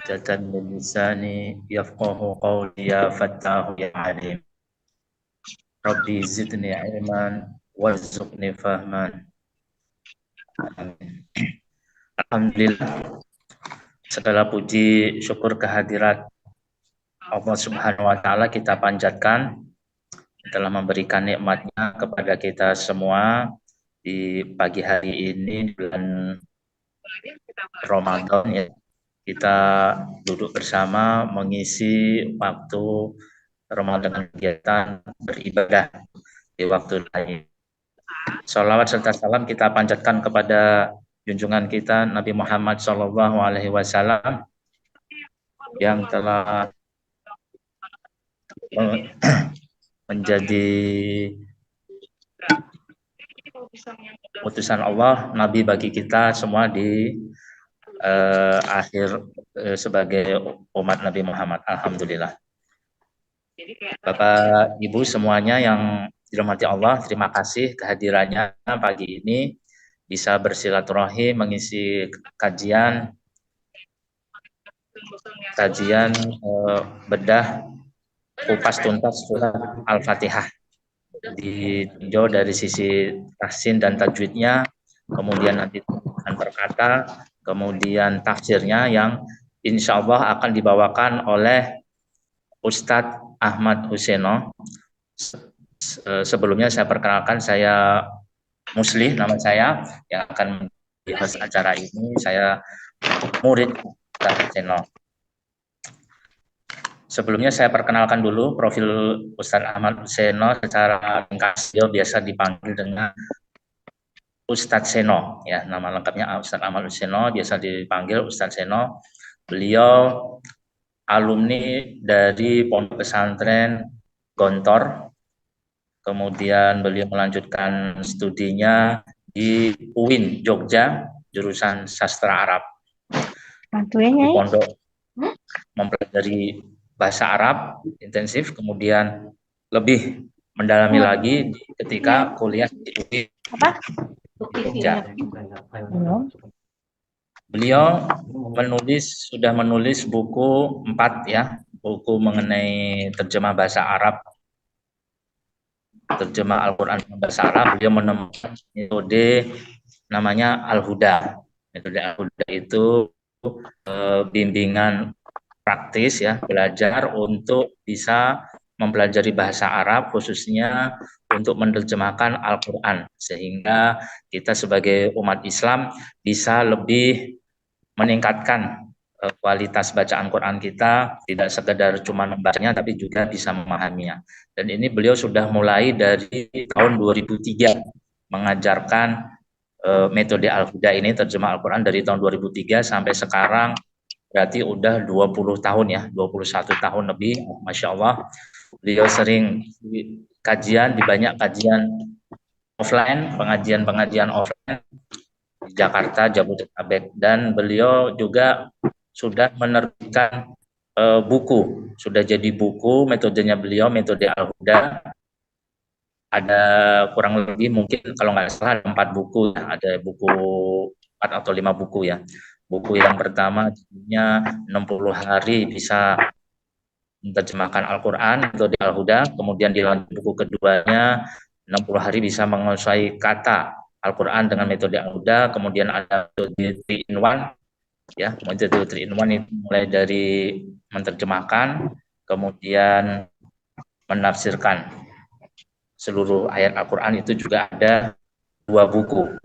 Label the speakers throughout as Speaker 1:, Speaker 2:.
Speaker 1: Jatan min lisani yafqahu qawli ya fattahu ya alim. Rabbi zidni ilman warzuqni fahman. Amin. Alhamdulillah, segala puji syukur kehadirat Allah Subhanahu wa taala kita panjatkan telah memberikan nikmatnya kepada kita semua di pagi hari ini di bulan Ramadan ya. Kita duduk bersama mengisi waktu Ramadan dengan kegiatan beribadah di waktu lain. Salawat serta salam kita panjatkan kepada junjungan kita Nabi Muhammad SAW yang telah menjadi utusan Allah, Nabi bagi kita semua di akhir sebagai umat Nabi Muhammad. Alhamdulillah. Bapak Ibu semuanya yang dirahmati Allah, terima kasih kehadirannya pagi ini bisa bersilaturahim mengisi kajian bedah kupas tuntas surat Al-Fatihah, ditinjau dari sisi tahsin dan tajwidnya, kemudian nanti antar kata, kemudian tafsirnya yang insya Allah akan dibawakan oleh Ustadz Ahmad Huseno. Sebelumnya saya perkenalkan, saya Muslih nama saya yang akan membahas acara ini. Saya murid Ustadz Huseno. Sebelumnya saya perkenalkan dulu profil Ustadz Ahmad Huseno secara ringkas. Dia biasa dipanggil dengan Ustadz Seno, ya, nama lengkapnya Ustadz Ahmad Huseno, biasa dipanggil Ustadz Seno. Beliau alumni dari Pondok Pesantren Gontor, kemudian beliau melanjutkan studinya di UIN Jogja, jurusan sastra Arab. Di pondok mempelajari bahasa Arab intensif, kemudian lebih mendalami lagi ketika kuliah di UIN Jogja. Beliau sudah menulis buku 4 ya, buku mengenai terjemah bahasa Arab, terjemah Al-Quran bahasa Arab. Beliau menemukan metode namanya Al-Huda. Metode Al-Huda itu bimbingan praktis ya, belajar untuk bisa mempelajari bahasa Arab, khususnya untuk menerjemahkan Al-Quran, sehingga kita sebagai umat Islam bisa lebih meningkatkan kualitas bacaan Quran kita, tidak sekedar cuma membacanya tapi juga bisa memahaminya. Dan ini beliau sudah mulai dari tahun 2003 mengajarkan metode Al-Huda ini, terjemah Al-Quran dari tahun 2003 sampai sekarang, berarti udah 20 tahun ya, 21 tahun lebih, Masya Allah. Beliau sering kajian di banyak kajian offline, pengajian offline di Jakarta, Jabodetabek, dan beliau juga sudah menerbitkan buku, sudah jadi buku, metodenya beliau, metode Al-Huda. Ada kurang lebih mungkin kalau nggak salah 4 buku, ada buku 4 atau 5 buku ya. Buku yang pertama judulnya 60 hari bisa menerjemahkan Al-Quran, metode Al-Huda. Kemudian dilanjut buku keduanya 60 hari bisa menguasai kata Al-Quran dengan metode Al-Huda. Kemudian ada metode 3-in-1 ya, metode 3-in-1 itu mulai dari menerjemahkan, kemudian menafsirkan seluruh ayat Al-Quran. Itu juga ada 2 buku.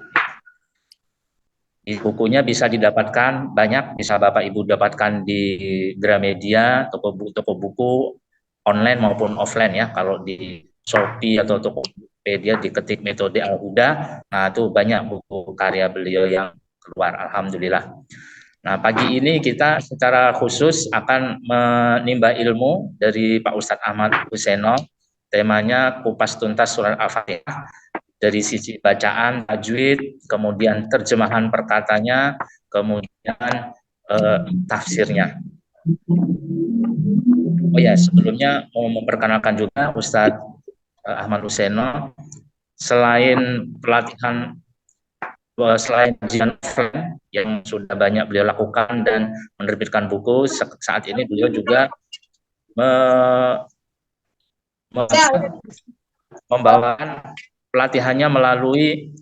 Speaker 1: Di bukunya bisa didapatkan banyak, bisa Bapak Ibu dapatkan di Gramedia, toko buku online maupun offline ya. Kalau di Shopee atau Tokopedia diketik metode Al-Huda, nah itu banyak buku karya beliau yang keluar, alhamdulillah. Nah, pagi ini kita secara khusus akan menimba ilmu dari Pak Ustadz Ahmad Huseno. Temanya kupas tuntas surat Al-Fatihah dari sisi bacaan, tajwid, kemudian terjemahan perkatanya, kemudian tafsirnya. Oh ya, sebelumnya mau memperkenalkan juga Ustadz Ahmad Huseno. Selain pelatihan selain kajian offline yang sudah banyak beliau lakukan dan menerbitkan buku, saat ini beliau juga membawakan pelatihannya melalui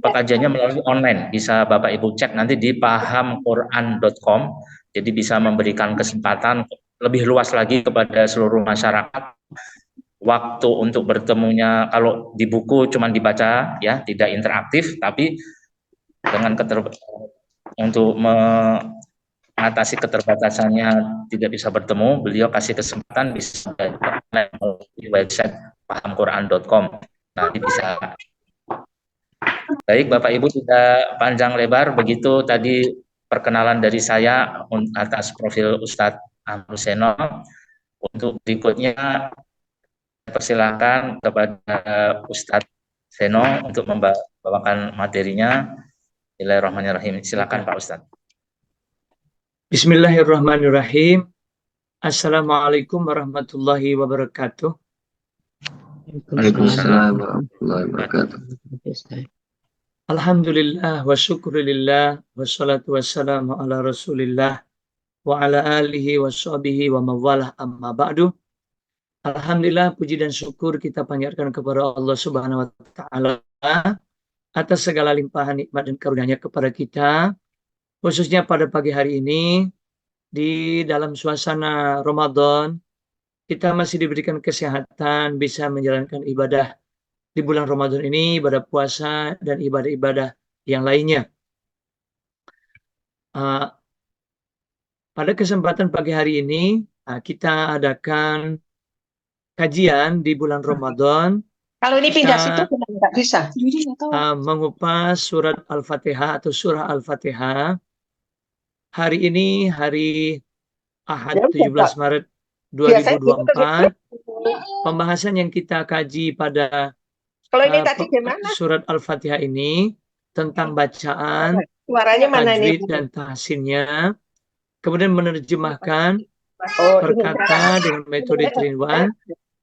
Speaker 1: pengajiannya melalui online. Bisa Bapak Ibu cek nanti di pahamquran.com. Jadi bisa memberikan kesempatan lebih luas lagi kepada seluruh masyarakat. Waktu untuk bertemunya kalau di buku cuma dibaca ya, tidak interaktif, tapi dengan untuk mengatasi keterbatasannya tidak bisa bertemu, beliau kasih kesempatan bisa di website pahamquran.com. Nanti bisa. Baik, Bapak Ibu, tidak panjang lebar, begitu tadi perkenalan dari saya atas profil Ustadz Amrul Seno. Untuk berikutnya, persilakan kepada Ustadz Seno untuk membawakan materinya. Bismillahirrahmanirrahim. Silakan Pak Ustadz.
Speaker 2: Bismillahirrahmanirrahim. Assalamualaikum warahmatullahi wabarakatuh.
Speaker 3: Waalaikumsalam warahmatullahi wabarakatuh.
Speaker 2: Alhamdulillah wa syukurillah wassalatu wassalamu ala rasulillah wa ala alihi wa sahbihi wa mawalah amma ba'du. Alhamdulillah, puji dan syukur kita panjatkan kepada Allah Subhanahu wa ta'ala atas segala limpahan nikmat dan karunia-Nya kepada kita, khususnya pada pagi hari ini di dalam suasana Ramadan. Kita masih diberikan kesehatan, bisa menjalankan ibadah di bulan Ramadan ini, ibadah puasa dan ibadah-ibadah yang lainnya. Pada kesempatan pagi hari ini, kita adakan kajian di bulan Ramadan.
Speaker 4: Kalau ini pindah situ nggak bisa.
Speaker 2: Mengupas surat Al-Fatihah atau surah Al-Fatihah. Hari ini hari Ahad 17 Maret 2024. Pembahasan yang kita kaji pada surat Al-Fatihah ini tentang bacaan, tajwid dan tahsinnya, kemudian menerjemahkan perkata dengan metode 3-in-1,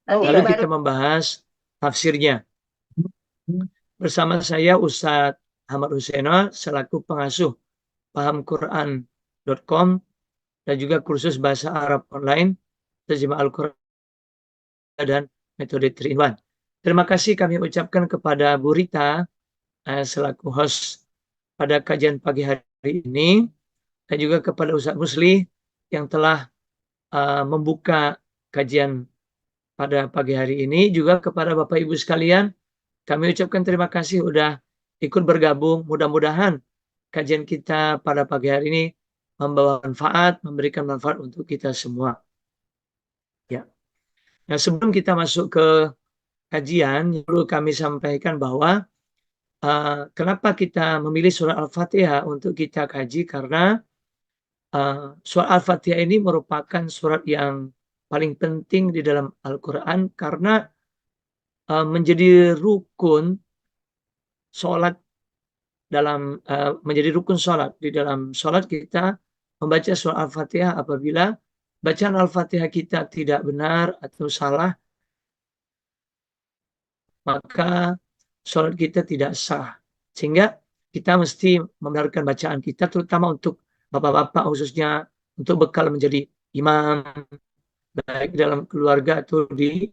Speaker 2: lalu kita membahas tafsirnya. Bersama saya Ustadz Ahmad Huseno selaku pengasuh pahamquran.com dan juga kursus bahasa Arab online, terjemah Al-Quran dan metode 3-in-1. Terima kasih kami ucapkan kepada Bu Rita selaku host pada kajian pagi hari ini, dan juga kepada Ustadz Musli yang telah membuka kajian pada pagi hari ini. Juga kepada Bapak Ibu sekalian, kami ucapkan terima kasih sudah ikut bergabung. Mudah-mudahan kajian kita pada pagi hari ini membawa manfaat, memberikan manfaat untuk kita semua. Ya. Nah, sebelum kita masuk ke kajian, perlu kami sampaikan bahwa kenapa kita memilih surah Al-Fatihah untuk kita kaji, karena surah Al-Fatihah ini merupakan surat yang paling penting di dalam Al-Quran, karena menjadi rukun sholat menjadi rukun sholat. Di dalam sholat kita membaca surah Al-Fatihah. Apabila bacaan Al-Fatihah kita tidak benar atau salah, maka sholat kita tidak sah. Sehingga kita mesti membenarkan bacaan kita, terutama untuk bapak-bapak khususnya, untuk bekal menjadi imam, baik dalam keluarga atau di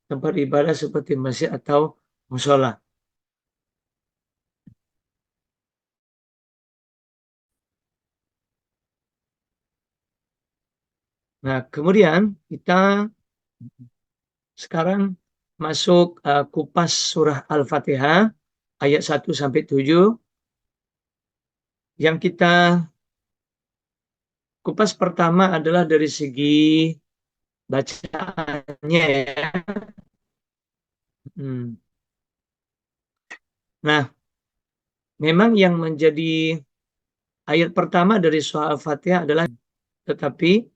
Speaker 2: tempat ibadah seperti masjid atau musola. Nah, kemudian kita sekarang masuk kupas surah Al-Fatihah ayat 1 sampai 7. Yang kita kupas pertama adalah dari segi bacaannya ya. Nah, memang yang menjadi ayat pertama dari surah Al-Fatihah adalah, tetapi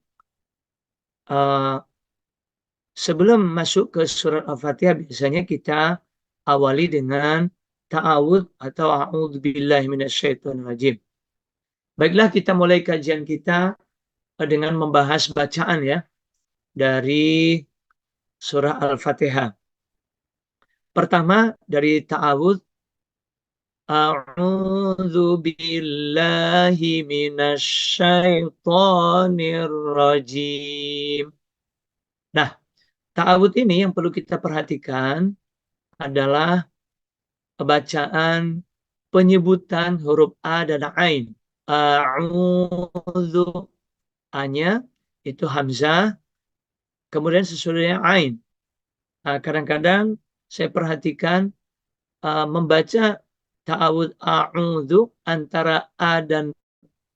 Speaker 2: sebelum masuk ke surat Al-Fatihah biasanya kita awali dengan ta'awudz atau a'udzubillahi minasyaitonirrajim. Baiklah, kita mulai kajian kita dengan membahas bacaan ya dari surah Al-Fatihah. Pertama dari ta'awudz, A'udzu billahi minasyaitonir rajim. Nah, ta'awudz ini yang perlu kita perhatikan adalah bacaan penyebutan huruf A dan Ain. A'udzu, A-nya itu hamzah, kemudian sesudah Ain. Kadang-kadang saya perhatikan membaca ta'awudz a'udzu antara A dan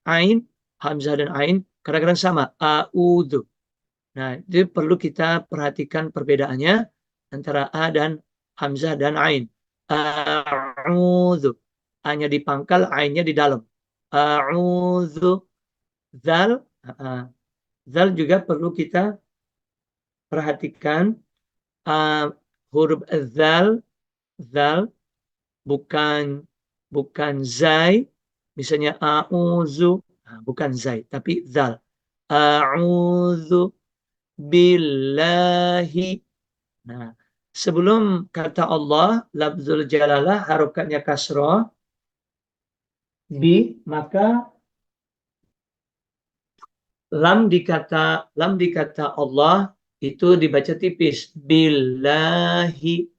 Speaker 2: Ain, hamzah dan Ain, kadang-kadang sama, a'udzu. Nah, itu perlu kita perhatikan perbedaannya antara A dan hamzah dan Ain. A'udzu. A-nya di pangkal, Ain-nya di dalam. A'udzu. Zal. Zal juga perlu kita perhatikan. Huruf zal, zal bukan zai. Misalnya a'udzu, bukan zai, tapi zal. A'udzu billahi. Nah, sebelum kata Allah, lafzul jalalah harokatnya kasroh, maka lam di kata Allah itu dibaca tipis. Billahi,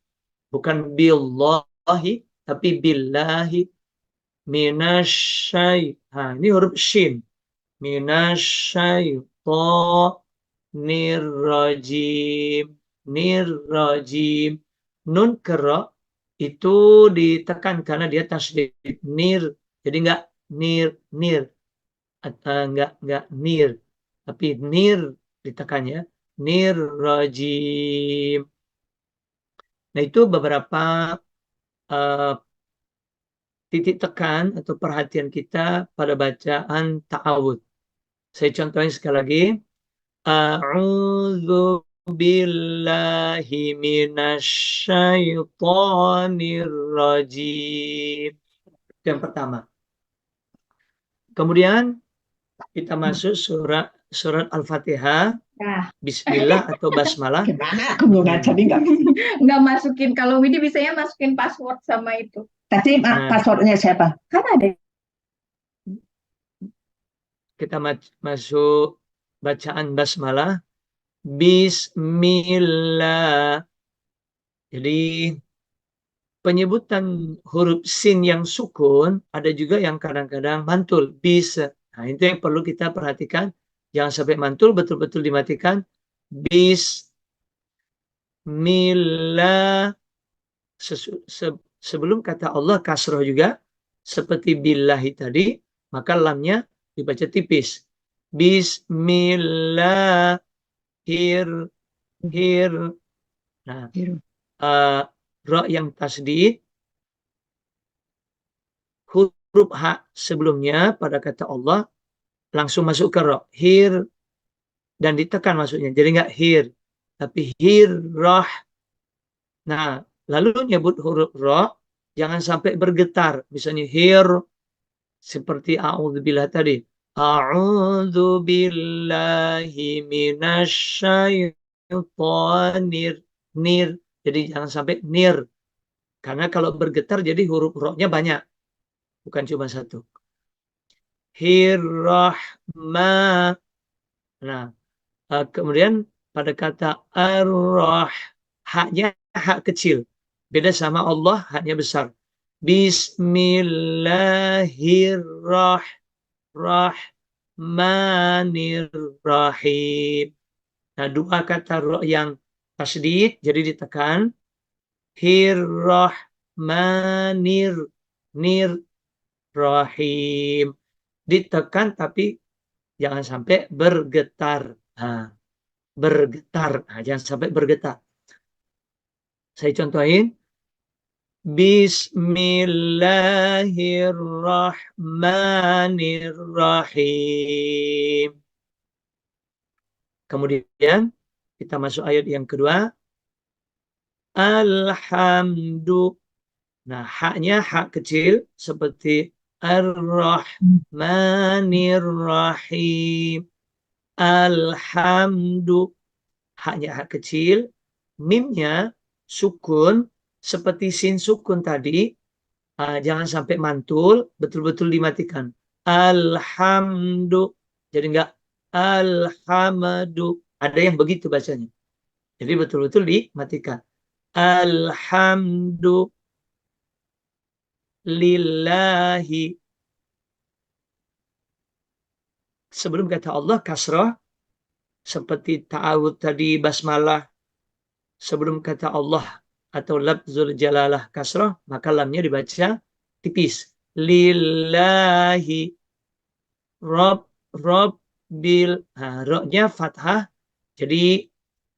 Speaker 2: bukan billahi, tapi billahi. Minasyai. Ini huruf shin. Minasyaitonirrajim. Nirrajim. Nun kera itu ditekan karena dia tasdid nir. Jadi enggak nir. Enggak nir. Tapi nir ditekannya. Nirrajim. Nah, itu beberapa titik tekan atau perhatian kita pada bacaan ta'awudz. Saya contohin sekali lagi. A'udzu billahi minasyaitonir rajim. Itu yang pertama. Kemudian kita masuk surat Al-Fatihah. Bismillah atau basmalah.
Speaker 4: Gimana? Aku belum ngajar nih
Speaker 5: nggak masukin. Kalau Widi bisanya masukin password sama itu.
Speaker 4: Tadi passwordnya siapa? Kan ada.
Speaker 2: Kita masuk bacaan basmalah. Bismillah. Jadi penyebutan huruf sin yang sukun ada juga yang kadang-kadang mantul. Bisa. Nah, itu yang perlu kita perhatikan. Jangan sampai mantul, betul-betul dimatikan. Bismillah. Sebelum kata Allah kasroh juga. Seperti billahi tadi. Maka lamnya dibaca tipis. Bismillah. Nah, ra yang tasdid, huruf ha sebelumnya pada kata Allah langsung masuk ke ra, hir, dan ditekan maksudnya. Jadi enggak hir, tapi hirrah. Nah, lalu nyebut huruf ra jangan sampai bergetar. Misalnya hir seperti a'udzubillah tadi. A'udzu billahi minasyaitonir nir. Jadi jangan sampai nir. Karena kalau bergetar jadi huruf ro-nya banyak. Bukan cuma satu. Hirrahma. Nah, kemudian pada kata ar-rah, haknya hak kecil. Beda sama Allah, haknya besar. Bismillahirrahmanirrahim. Nah, dua kata ro yang tasdid jadi ditekan. Rahim. Ditekan tapi jangan sampai bergetar. Bergetar. Jangan sampai bergetar. Saya contohin. Bismillahirrahmanirrahim. Kemudian kita masuk ayat yang kedua. Alhamdulillah. Nah, haknya hak kecil seperti Ar-Rahmanir-Rahim. Alhamdulillah. Haknya hak kecil. Mimnya sukun seperti sin sukun tadi. Jangan sampai mantul, betul-betul dimatikan. Alhamdu. Jadi enggak alhamdu. Ada yang begitu bacanya. Jadi betul-betul dimatikan. Alhamdu lillahi. Sebelum kata Allah kasrah, seperti ta'awud tadi, basmalah. Sebelum kata Allah atau lafzul jalalah kasrah, maka lamnya dibaca tipis. Lillahi rob bil. Roknya fathah, jadi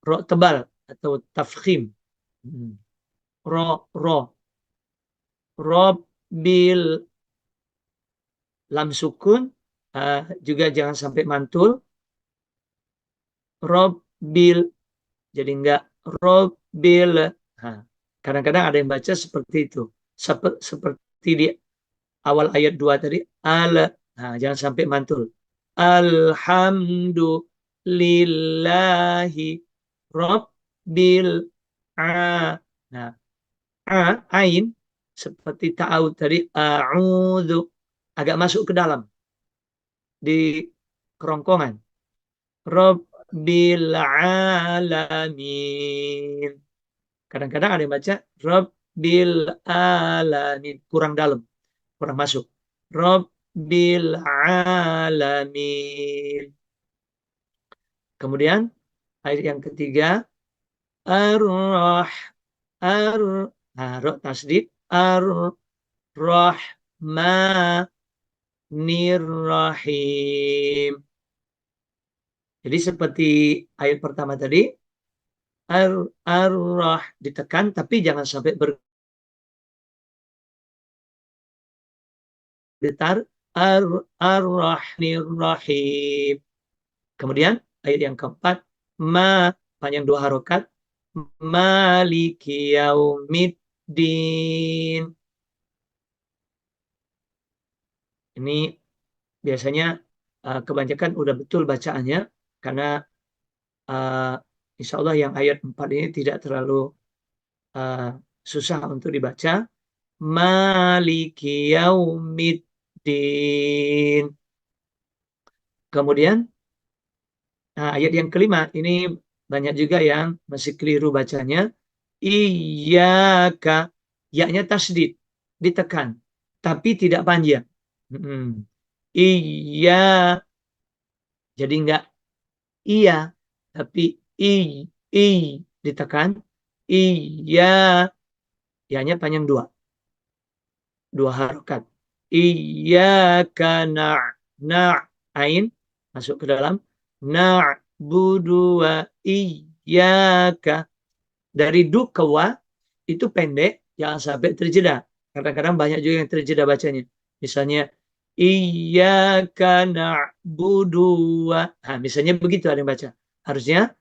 Speaker 2: rok tebal atau tafkhim. Rob bil, lam sukun, juga jangan sampai mantul. Rob bil, jadi enggak rob bil. Kadang-kadang ada yang baca seperti itu, seperti di awal ayat 2 tadi, jangan sampai mantul. Alhamdulillahi Rabbil nah, ain seperti ta'awud tadi, a'udzu, agak masuk ke dalam di kerongkongan. Rabbil alamin. Kadang-kadang ada yang baca Rabbil alamin, kurang dalam, kurang masuk. Rabbil alamin. Kemudian ayat yang ketiga, roh tasdid, rahmanir rahim. Jadi seperti ayat pertama tadi, ar-rah ditekan tapi jangan sampai bergetar. Ar-rahmanir rahim. Kemudian ayat yang keempat, panjang 2 harokat, maliki yaumiddin. Ini biasanya kebanyakan udah betul bacaannya, karena insya Allah yang ayat 4 ini tidak terlalu susah untuk dibaca. Maliki yaumiddin. Kemudian ayat yang kelima, ini banyak juga yang masih keliru bacanya. Iyyaka, ya-nya tasdid, ditekan, tapi tidak panjang. Iya, jadi enggak iya, tapi i ditekan. Iya, ya-nya panjang 2 harokat. Iyyaka ain masuk ke dalam. Na'budu wa iyyaka. Dari du ke wa itu pendek, jangan sampai terjeda. Kadang-kadang banyak juga yang terjeda bacanya. Misalnya iyyaka na'budu wa. Misalnya begitu ada yang baca. Harusnya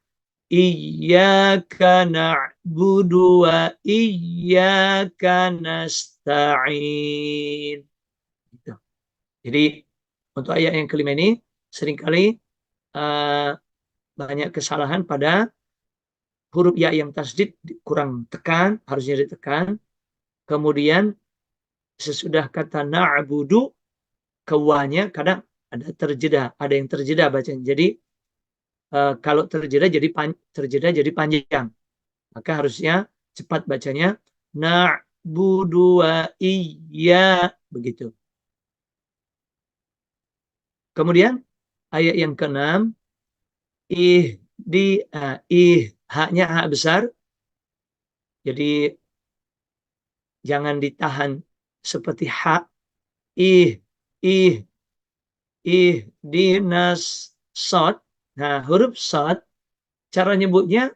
Speaker 2: iyyaka na'budu wa iyyaka nasta'in. Gitu. Jadi untuk ayat yang kelima ini seringkali banyak kesalahan pada huruf ya yang tasdid, kurang tekan, harusnya ditekan. Kemudian sesudah kata na'budu ke wa-nya kadang ada yang terjeda bacanya. Jadi kalau terjeda jadi panjang. Maka harusnya cepat bacanya na'budu wa iya, begitu. Kemudian ayat yang ke-6, haknya hak besar. Jadi jangan ditahan seperti hak. Dinas sod. Huruf sod cara nyebutnya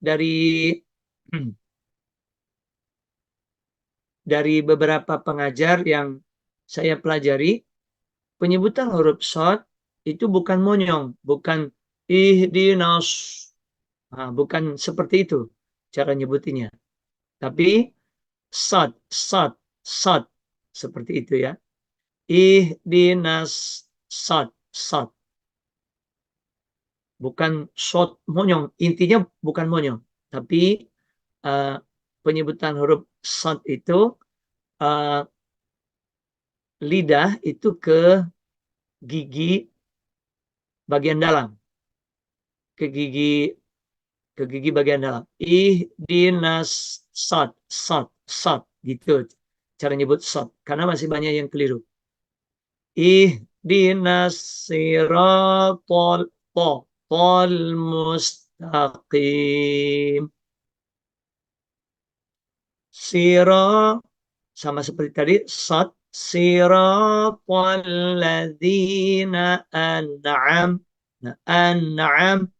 Speaker 2: dari beberapa pengajar yang saya pelajari, penyebutan huruf sod itu bukan monyong, bukan ihdinas, bukan seperti itu cara nyebutinya, tapi sod seperti itu ya. Ihdinas sod, bukan sod monyong, intinya bukan monyong, tapi penyebutan huruf sod itu lidah itu ke gigi bagian dalam, ke gigi bagian dalam. Ihdinas sod gitu cara nyebut sod, karena masih banyak yang keliru. Ihdinas siratal tol mustaqim. Sira sama seperti tadi, sod, siratal ladzina an'am. Nah, an'am,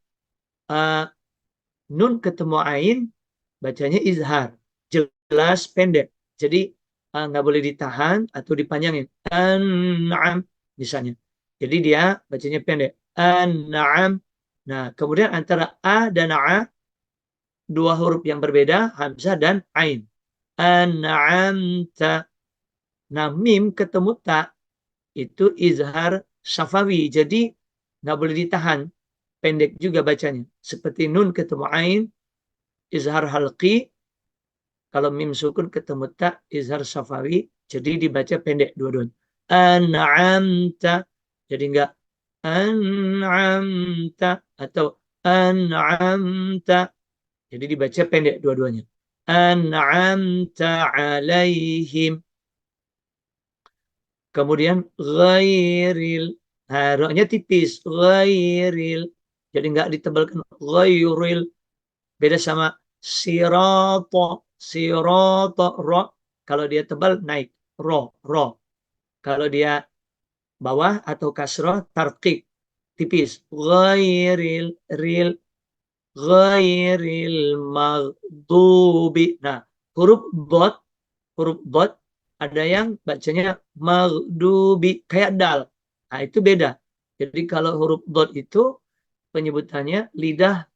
Speaker 2: nun ketemu ain bacanya izhar, jelas pendek. Jadi nggak boleh ditahan atau dipanjangin. An'am misalnya. Jadi dia bacanya pendek. An'am. Nah, kemudian antara a dan a dua huruf yang berbeda, hamzah dan ain. An'amta. Nah, mim ketemu ta itu izhar syafawi. Jadi nggak boleh ditahan. Pendek juga bacanya. Seperti nun ketemu ain, izhar halqi. Kalau mim sukun ketemu ta, izhar syafawi. Jadi dibaca pendek dua-duanya. An'amta. Jadi enggak an'amta atau an'amta. Jadi dibaca pendek dua-duanya. An'amta alaihim. Kemudian ghairil. Nah, ro-nya tipis. Ghairil. Jadi enggak ditebalkan. Ghairil. Beda sama siroto. Siroto. Ro. Kalau dia tebal naik. Ro. Ro. Kalau dia bawah atau kasroh tarqiq. Tipis. Ghairil. Ril. Ghairil maghdubi. Nah, huruf dot. Huruf dot. Ada yang bacanya maghdubi. Kayak dal. Nah, itu beda. Jadi kalau huruf dot itu penyebutannya lidah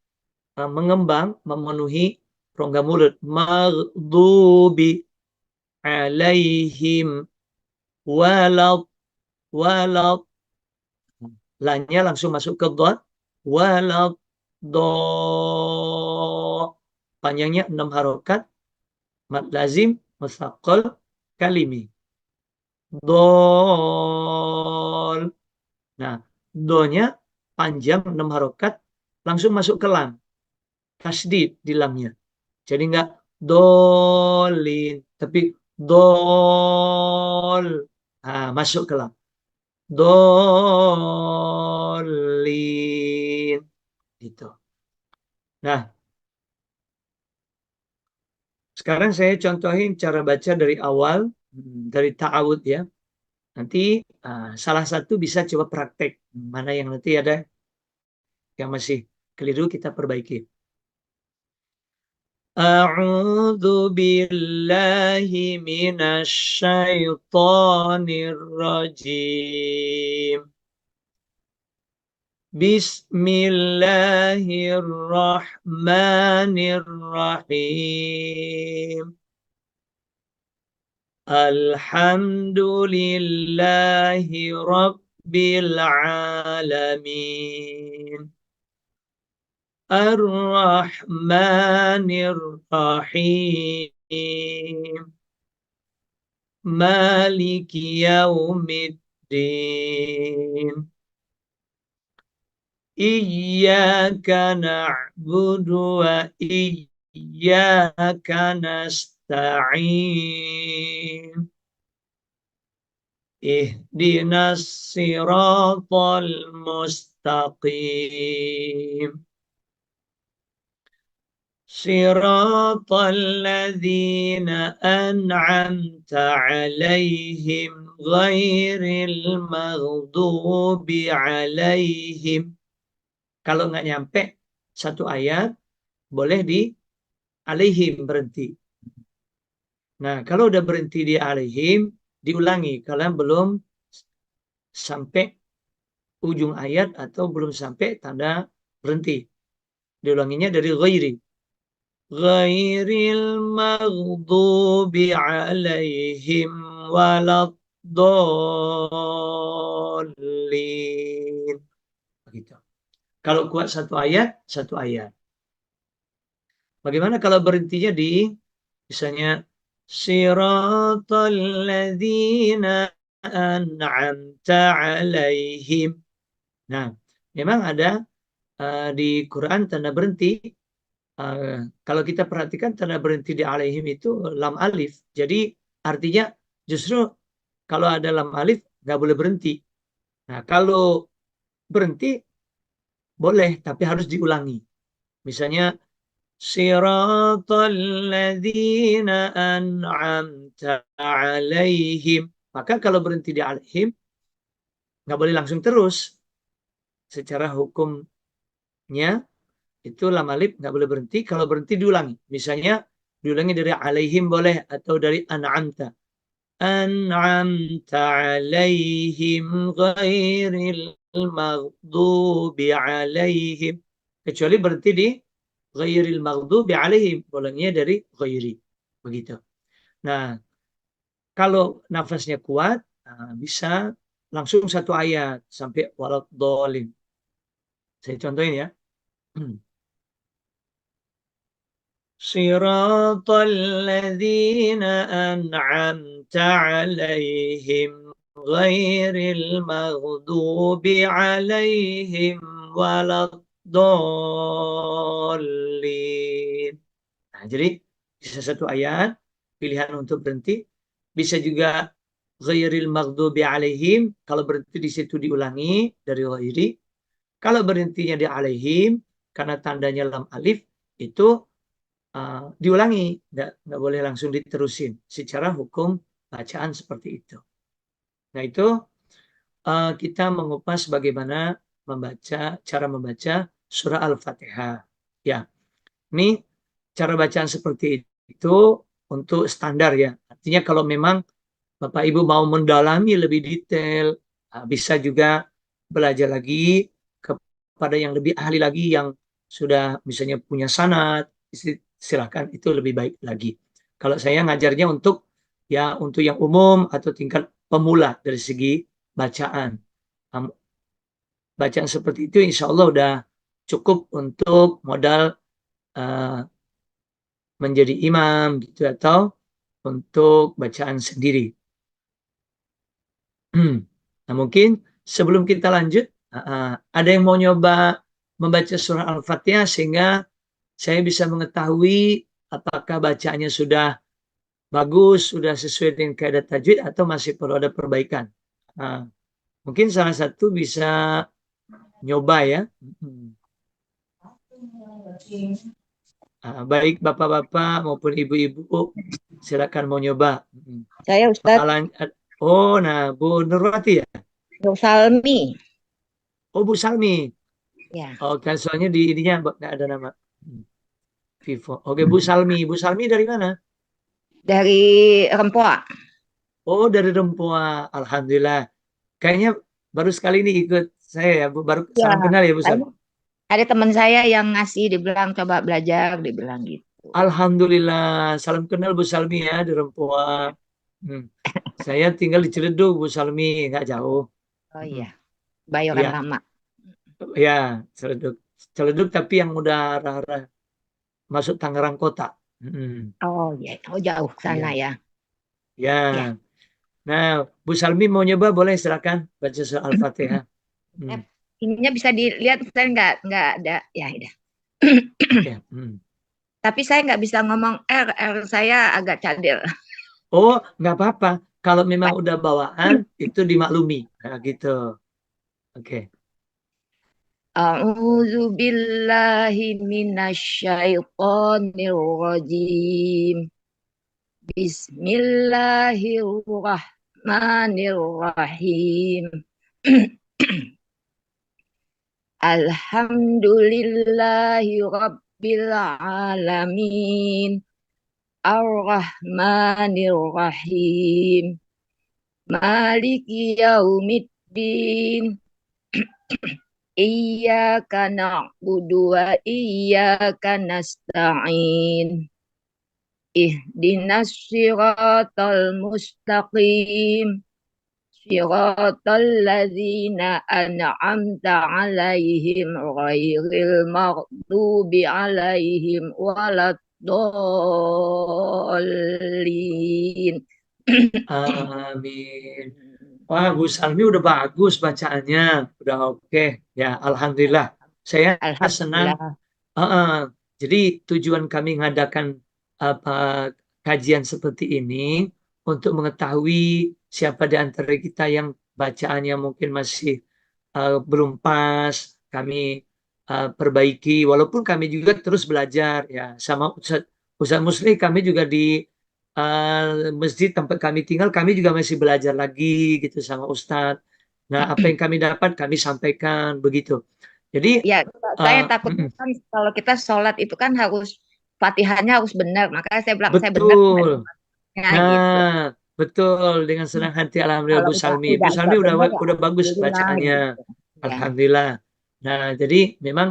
Speaker 2: mengembang memenuhi rongga mulut. Maghdubi alaihim walad. Lanya langsung masuk ke dot. Walad do. Panjangnya 6 harokat. Mad lazim, mustaqal, kalimi. Dol. Nah, do-nya panjang 6 harokat, langsung masuk ke lam. Tasdid di lamnya. Jadi enggak dolin, tapi dol. Nah, masuk ke lam. Dolin. Gitu. Nah, sekarang saya contohin cara baca dari awal, dari ta'awud ya. Nanti salah satu bisa coba praktek. Mana yang nanti ada yang masih keliru kita perbaiki. A'udzu billahi minasy syaithanir rajim. Bismillahirrahmanirrahim. Alhamdulillahi rabbil alamin. Ar-Rahmanir Rahim. Maliki yaumiddin. Iyyaka na'budu wa iyyaka nasta'in. Ihdinas siratal mustaqim. Siratal ladzina an'amta 'alaihim ghairil maghdubi 'alaihim. Kalau nggak nyampe satu ayat, boleh di alaihim berhenti. Nah, kalau udah berhenti di alaihim, diulangi. Kalian belum sampai ujung ayat atau belum sampai tanda berhenti. Diulanginya dari ghairi. Ghairil maghdubi alaihim waladdallin. Begitu. Kalau kuat satu ayat, satu ayat. Bagaimana kalau berhentinya di misalnya Siratal ladzina an'amta alaihim. Nah, memang ada di Quran tanda berhenti. Kalau kita perhatikan tanda berhenti di alaihim itu lam alif. Jadi artinya justru kalau ada lam alif nggak boleh berhenti. Nah, kalau berhenti boleh, tapi harus diulangi. Misalnya siratal ladzina an'amta alaihim. Maka kalau berhenti di alaihim nggak boleh langsung terus. Secara hukumnya itu lam alif nggak boleh berhenti. Kalau berhenti diulangi. Misalnya diulangi dari alaihim boleh atau dari an'amta. An'amta alaihim ghairil maghdubi alaihim. Kecuali berhenti di ghairil maghdubi alaihim. Ulangnya dari ghairi. Begitu. Nah, kalau nafasnya kuat, bisa langsung satu ayat sampai waladhdallin. Saya contohin ya. Siratal ladzina an'amta alaihim ghairil maghdubi alaihim waladhdallin. Nah, jadi bisa satu ayat pilihan untuk berhenti, bisa juga ghairil maghdubi alaihim, kalau berhenti di situ diulangi dari ghairi. Kalau berhentinya di alaihim karena tandanya lam alif itu diulangi, nggak boleh langsung diterusin secara hukum bacaan seperti itu. Nah, itu kita mengupas bagaimana cara membaca surah Al-Fatihah. Ya, ini cara bacaan seperti itu untuk standar ya. Artinya kalau memang Bapak Ibu mau mendalami lebih detail, bisa juga belajar lagi kepada yang lebih ahli lagi, yang sudah misalnya punya sanad, silakan, itu lebih baik lagi. Kalau saya ngajarnya untuk yang umum atau tingkat pemula dari segi bacaan. Bacaan seperti itu insya Allah udah cukup untuk modal menjadi imam gitu, atau untuk bacaan sendiri. Nah, mungkin sebelum kita lanjut, ada yang mau nyoba membaca surah Al-Fatihah sehingga saya bisa mengetahui apakah bacaannya sudah bagus, sudah sesuai dengan kaidah tajwid, atau masih perlu ada perbaikan. Mungkin salah satu bisa nyoba ya. Baik Bapak-bapak maupun Ibu-ibu, silakan mau nyoba.
Speaker 6: Saya Ustaz.
Speaker 2: Oh, nah Bu Nurwati ya?
Speaker 6: Bu Salmi.
Speaker 2: Oh, Bu Salmi.
Speaker 6: Ya.
Speaker 2: Oke, soalnya di ininya nggak ada nama. Vivo. Oke, Bu Salmi. Bu Salmi dari mana?
Speaker 6: Dari Rempoa.
Speaker 2: Oh, dari Rempoa. Alhamdulillah. Kayaknya baru sekali ini ikut saya ya, Bu. Baru
Speaker 6: Ya,
Speaker 2: salam kenal ya, Bu Salmi.
Speaker 6: ada teman saya yang ngasih, dibilang coba belajar, dibilang gitu.
Speaker 2: Alhamdulillah. Salam kenal Bu Salmi ya, di Rempoa. Saya tinggal di Ciledug, Bu Salmi. Nggak jauh.
Speaker 6: Oh iya. Bayoran
Speaker 2: Ya.
Speaker 6: lama.
Speaker 2: Ya, Ciledug. Ciledug tapi yang udah arah-arah masuk Tangerang kota.
Speaker 6: Oh iya, oh jauh sana ya.
Speaker 2: Ya. Nah, Bu Salmi mau nyoba boleh, silakan baca surah Al-Fatihah.
Speaker 6: Ininya bisa dilihat, saya nggak ada, ya udah.
Speaker 2: Ya.
Speaker 6: Tapi saya nggak bisa ngomong R saya agak cadel.
Speaker 2: Oh, nggak apa-apa. Kalau memang udah bawaan itu dimaklumi. Nah, gitu. Oke.
Speaker 6: A'udzu billahi minasyaitonir rajim. Bismillahirrahmanirrahim. Alhamdulillahi rabbil alamin. Ar-Rahmanir-Rahim. Maliki yaumiddin. Iyyaka na'budu wa iyyaka nasta'in. Ihdinas siratal mustaqim. Siratal ladzina an'amta 'alaihim ghairil maghdubi 'alaihim waladdallin. dolin.
Speaker 2: Amin. Wah, Bu Salmi udah bagus bacaannya. Udah oke. Ya, alhamdulillah. Saya senang.
Speaker 6: Alhamdulillah.
Speaker 2: Jadi tujuan kami mengadakan apa kajian seperti ini untuk mengetahui siapa di antara kita yang bacaannya mungkin masih belum pas, kami perbaiki. Walaupun kami juga terus belajar ya sama Ustaz Musli, kami juga di masjid tempat kami tinggal, kami juga masih belajar lagi gitu sama Ustadz. Nah, apa yang kami dapat kami sampaikan begitu. Jadi
Speaker 6: Ya, saya takutnya
Speaker 2: mm-mm.
Speaker 6: kan kalau kita sholat itu kan harus Fatihahnya harus benar. Makanya saya bilang saya benar
Speaker 2: Betul.
Speaker 6: gitu.
Speaker 2: Nah, betul, dengan senang hati alhamdulillah
Speaker 6: Kalau
Speaker 2: Bu
Speaker 6: udah
Speaker 2: Salmi. Bu
Speaker 6: udah
Speaker 2: Salmi
Speaker 6: nggak
Speaker 2: udah
Speaker 6: benar ya
Speaker 2: udah bagus
Speaker 6: alhamdulillah
Speaker 2: bacaannya.
Speaker 6: gitu. Ya.
Speaker 2: Alhamdulillah. Nah, jadi memang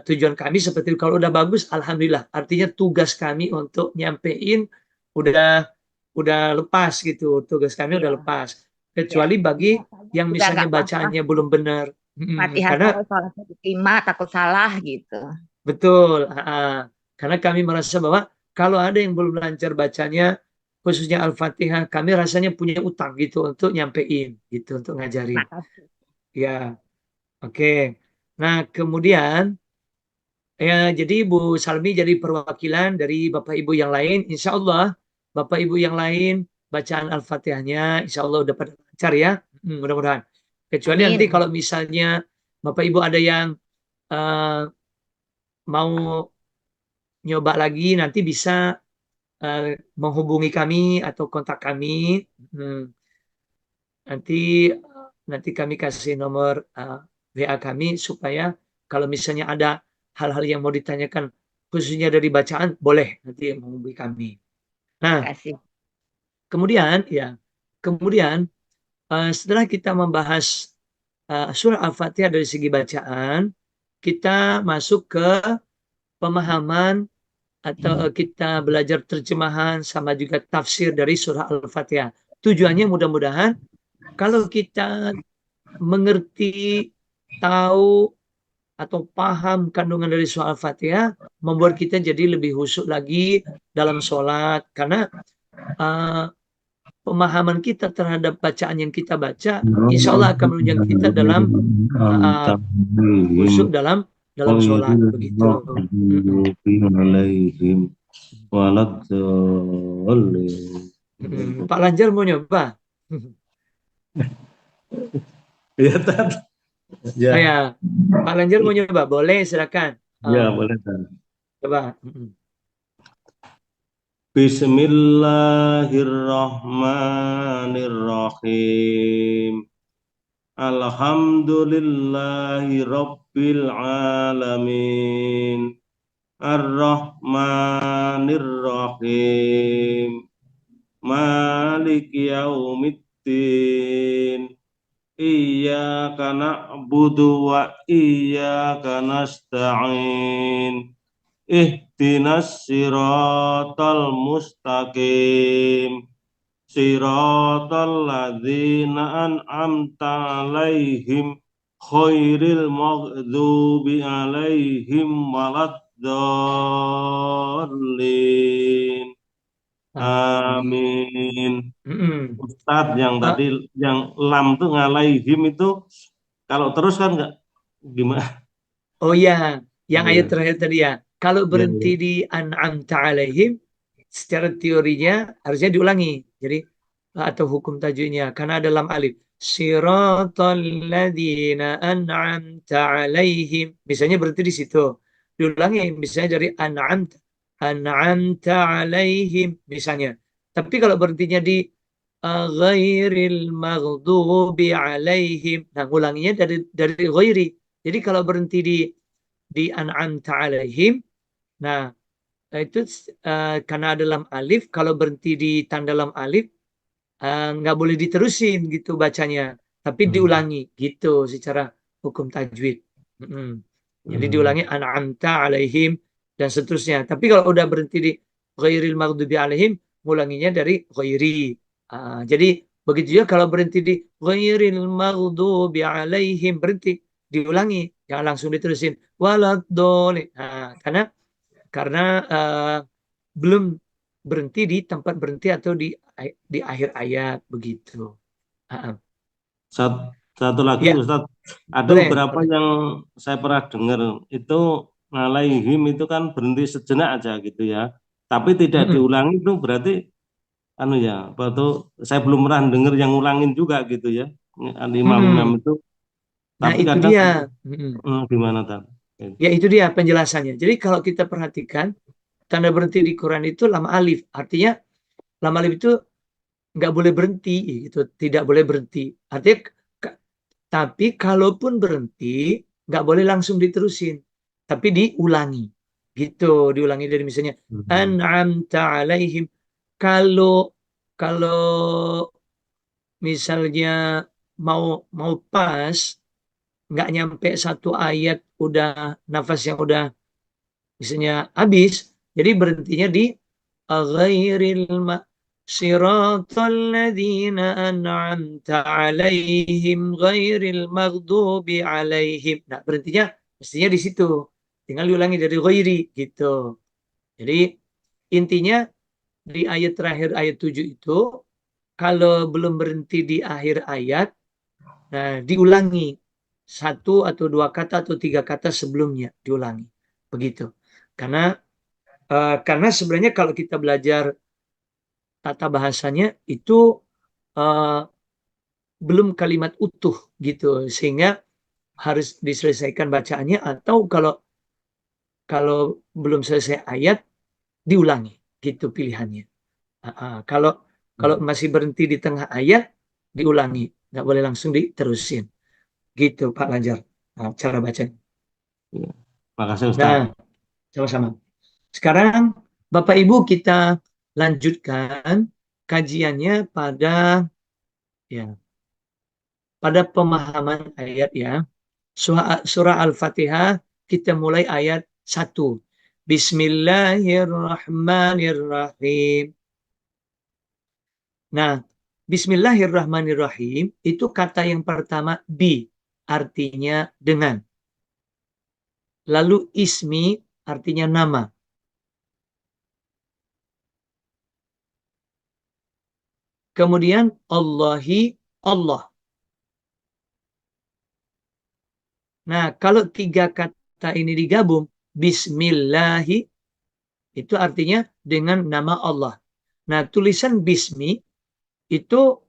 Speaker 2: tujuan kami seperti itu. Kalau udah bagus, alhamdulillah. Artinya tugas kami untuk nyampein udah udah lepas gitu. Tugas kami udah
Speaker 6: Iya,
Speaker 2: lepas.
Speaker 6: ya.
Speaker 2: Kecuali bagi yang
Speaker 6: Juga
Speaker 2: misalnya
Speaker 6: nggak apa-apa.
Speaker 2: bacaannya belum benar.
Speaker 6: Fatihah
Speaker 2: Karena
Speaker 6: saya sholatnya diterima, takut salah gitu.
Speaker 2: betul. Karena kami merasa bahwa kalau ada yang belum lancar bacanya, khususnya Al-Fatihah, kami rasanya punya utang gitu untuk nyampein, gitu untuk ngajarin.
Speaker 6: Makasih.
Speaker 2: Ya, oke. Nah, kemudian ya, jadi Bu Salmi jadi perwakilan dari Bapak Ibu yang lain. Insya Allah Bapak Ibu yang lain bacaan Al-Fatihahnya Insya Allah udah pada lancar ya. Mudah-mudahan. Kecuali nanti
Speaker 6: Amin.
Speaker 2: kalau misalnya Bapak Ibu ada yang eh, mau nyoba lagi, nanti bisa eh, menghubungi kami atau kontak kami. Hmm, Nanti nanti kami kasih nomor WA kami supaya kalau misalnya ada hal-hal yang mau ditanyakan khususnya dari bacaan, boleh nanti menghubungi kami. Nah,
Speaker 6: Kasih.
Speaker 2: kemudian setelah kita membahas surah Al-Fatihah dari segi bacaan, kita masuk ke pemahaman atau kita belajar terjemahan sama juga tafsir dari surah Al-Fatihah. Tujuannya mudah-mudahan kalau kita mengerti, tahu atau paham kandungan dari surah Al-Fatihah, membuat kita jadi lebih khusyuk lagi dalam sholat. Karena uh, pemahaman kita terhadap bacaan yang kita baca, insya Allah akan menunjang kita dalam khusyuk dalam sholat. Begitu. Pak Lanjar mau nyoba?
Speaker 7: Iya, Tan. Ya.
Speaker 2: Ya, Pak Lanjar mau nyoba? Boleh, silakan.
Speaker 7: Ya, boleh, Tan.
Speaker 2: Coba.
Speaker 7: Bismillahirrahmanirrahim. Alhamdulillahi rabbil alamin. Ar-Rahmanir-Rahim. Maliki yaumiddin. Iyyaka na'budu wa iyyaka nasta'in. Ihdinas siratal mustaqim. Siratal ladzina an'amta 'alaihim khairil maghdubi 'alaihim waladdallin. Amin. Ustadz yang tadi yang lam tuh ngalaihim itu kalau terus kan nggak gimana?
Speaker 2: Oh iya, yang ayat terakhir tadi ya. Kalau berhenti
Speaker 7: Ya.
Speaker 2: di an'amta alaihim, secara teorinya harusnya diulangi. Jadi atau hukum tajwidnya karena ada lam alif. Siratal ladzina an'amta alaihim. Misalnya berhenti di situ. Diulangi misalnya dari an'amta alaihim misalnya. Tapi kalau berhentinya di ghairil maghdubi alaihim. Nah, ulanginya dari ghairi. Jadi kalau berhenti di an'amta alaihim, nah itu karena ada lam alif, kalau berhenti di tanda lam alif nggak boleh diterusin gitu bacanya, tapi diulangi gitu secara hukum tajwid. Jadi diulangi an'amta alaihim dan seterusnya. Tapi kalau udah berhenti di ghairil maghdubi alaihim, ngulanginya dari ghairi. Jadi begitu juga kalau berhenti di ghairil maghdubi alaihim, berhenti, diulangi, jangan langsung diterusin waladdallin. Karena karena belum berhenti di tempat berhenti atau di akhir ayat begitu.
Speaker 7: Satu lagi
Speaker 2: Ya,
Speaker 7: Ustadz, ada
Speaker 2: boleh.
Speaker 7: beberapa yang saya pernah dengar itu alaihim itu kan berhenti sejenak aja gitu ya, tapi tidak diulangi itu berarti anu ya, apa tuh saya belum pernah dengar yang ngulangin juga gitu ya, imam-imam itu.
Speaker 2: Nah,
Speaker 7: Tapi
Speaker 2: itu
Speaker 7: kadang
Speaker 2: dia.
Speaker 7: gimana Tan?
Speaker 2: Ya, itu dia penjelasannya. Jadi kalau kita perhatikan tanda berhenti di Quran itu lam alif, artinya lam alif itu nggak boleh berhenti gitu, tidak boleh berhenti. Artinya tapi kalaupun berhenti nggak boleh langsung diterusin, tapi diulangi gitu, diulangi dari misalnya an'amta alaihim. Kalau kalau misalnya mau pas nggak nyampe satu ayat udah nafas yang udah misalnya habis, jadi berhentinya di ghairil siratal ladzina an'amta alaihim ghairil maghdubi alaihim. Nah, berhentinya mestinya di situ. Tinggal diulangi dari ghairi gitu. Jadi intinya di ayat terakhir ayat 7 itu kalau belum berhenti di akhir ayat, nah diulangi satu atau dua kata atau tiga kata sebelumnya diulangi. Begitu. Karena sebenarnya kalau kita belajar tata bahasanya itu uh, belum kalimat utuh gitu, sehingga harus diselesaikan bacaannya, atau kalau belum selesai ayat diulangi gitu pilihannya. Kalau masih berhenti di tengah ayat diulangi, nggak boleh langsung diterusin gitu Pak Lanjar. Nah, cara bacanya.
Speaker 7: Ya. Makasih Ustaz.
Speaker 2: Nah, sama-sama. Sekarang Bapak Ibu kita lanjutkan kajiannya pada pemahaman ayat ya. Surah Al-Fatihah kita mulai ayat 1. Bismillahirrahmanirrahim. Nah, Bismillahirrahmanirrahim itu kata yang pertama bi, artinya dengan. Lalu ismi artinya nama. Kemudian Allahi, Allah. Nah, kalau tiga kata ini digabung, Bismillahi, itu artinya dengan nama Allah. Nah, tulisan bismi itu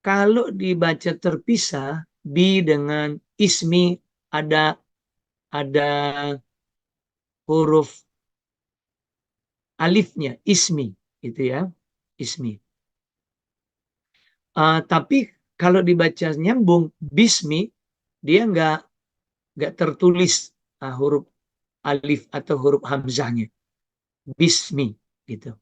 Speaker 2: kalau dibaca terpisah, bi dengan ismi ada huruf alifnya, ismi, itu ya, ismi. Tapi kalau dibaca nyambung, bismi, dia nggak tertulis huruf alif atau huruf hamzahnya, bismi, gitu.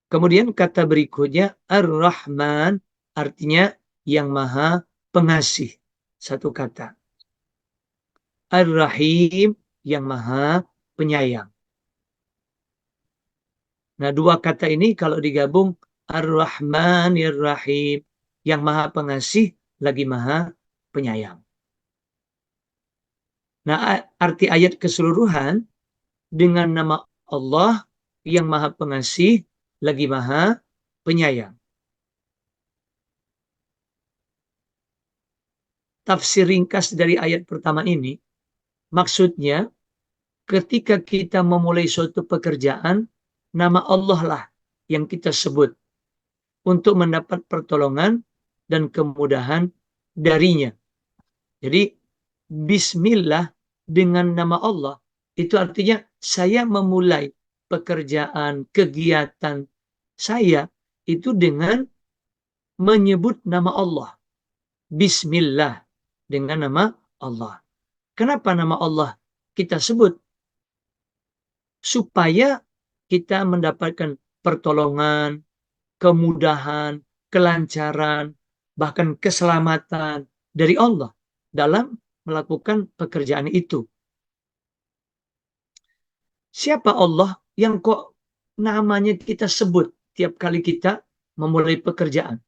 Speaker 2: Kemudian kata berikutnya Ar-Rahman, artinya yang maha pengasih, satu kata. Ar-Rahim, yang maha penyayang. Nah, dua kata ini kalau digabung Ar-Rahmanir-Rahim, yang maha pengasih lagi maha penyayang. Nah, arti ayat keseluruhan dengan nama Allah yang maha pengasih lagi maha penyayang. Tafsir ringkas dari ayat pertama ini, maksudnya ketika kita memulai suatu pekerjaan, nama Allah lah yang kita sebut untuk mendapat pertolongan dan kemudahan darinya. Jadi Bismillah dengan nama Allah itu artinya saya memulai pekerjaan, kegiatan saya itu dengan menyebut nama Allah. Bismillah, dengan nama Allah. Kenapa nama Allah kita sebut? Supaya kita mendapatkan pertolongan, kemudahan, kelancaran, bahkan keselamatan dari Allah dalam melakukan pekerjaan itu. Siapa Allah yang kok namanya kita sebut tiap kali kita memulai pekerjaan?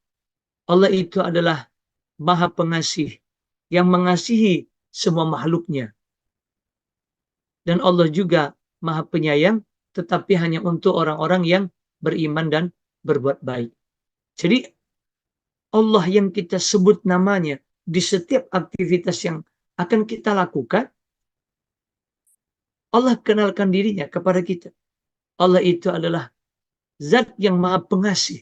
Speaker 2: Allah itu adalah Maha Pengasih, yang mengasihi semua makhluknya. Dan Allah juga Maha Penyayang, tetapi hanya untuk orang-orang yang beriman dan berbuat baik. Jadi Allah yang kita sebut namanya di setiap aktivitas yang akan kita lakukan, Allah kenalkan dirinya kepada kita. Allah itu adalah zat yang maha pengasih,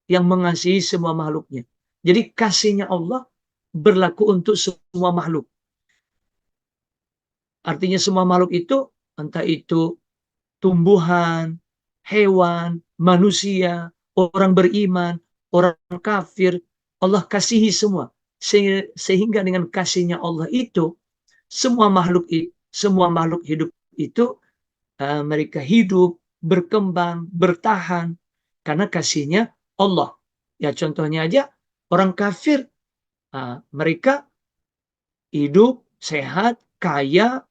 Speaker 2: yang mengasihi semua makhluknya. Jadi kasihnya Allah berlaku untuk semua makhluk. Artinya semua makhluk itu, entah itu tumbuhan, hewan, manusia, orang beriman, orang kafir, Allah kasihi semua. Sehingga dengan kasihnya Allah itu, semua makhluk hidup itu mereka hidup, berkembang, bertahan karena kasihnya Allah. Ya contohnya aja orang kafir, mereka hidup sehat, kaya,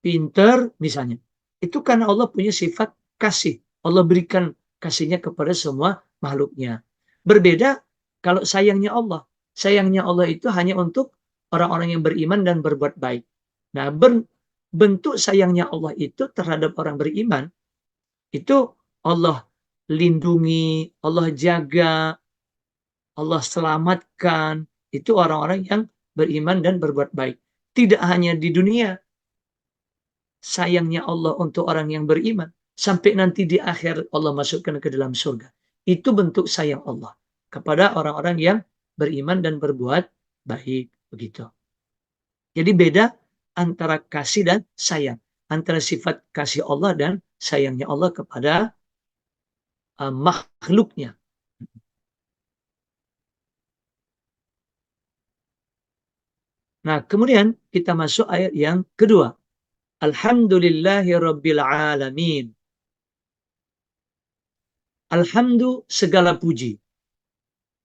Speaker 2: pinter misalnya. Itu karena Allah punya sifat kasih. Allah berikan kasihnya kepada semua makhluknya. Berbeda kalau sayangnya Allah. Sayangnya Allah itu hanya untuk orang-orang yang beriman dan berbuat baik. Nah, bentuk sayangnya Allah itu terhadap orang beriman, itu Allah lindungi, Allah jaga, Allah selamatkan. Itu orang-orang yang beriman dan berbuat baik. Tidak hanya di dunia, sayangnya Allah untuk orang yang beriman, sampai nanti di akhir Allah masukkan ke dalam surga. Itu bentuk sayang Allah kepada orang-orang yang beriman dan berbuat baik. Begitu. Jadi beda antara kasih dan sayang. Antara sifat kasih Allah dan sayangnya Allah kepada makhluknya. Nah, kemudian kita masuk ayat yang kedua. Alhamdulillahi Rabbil Alamin. Alhamdu segala puji.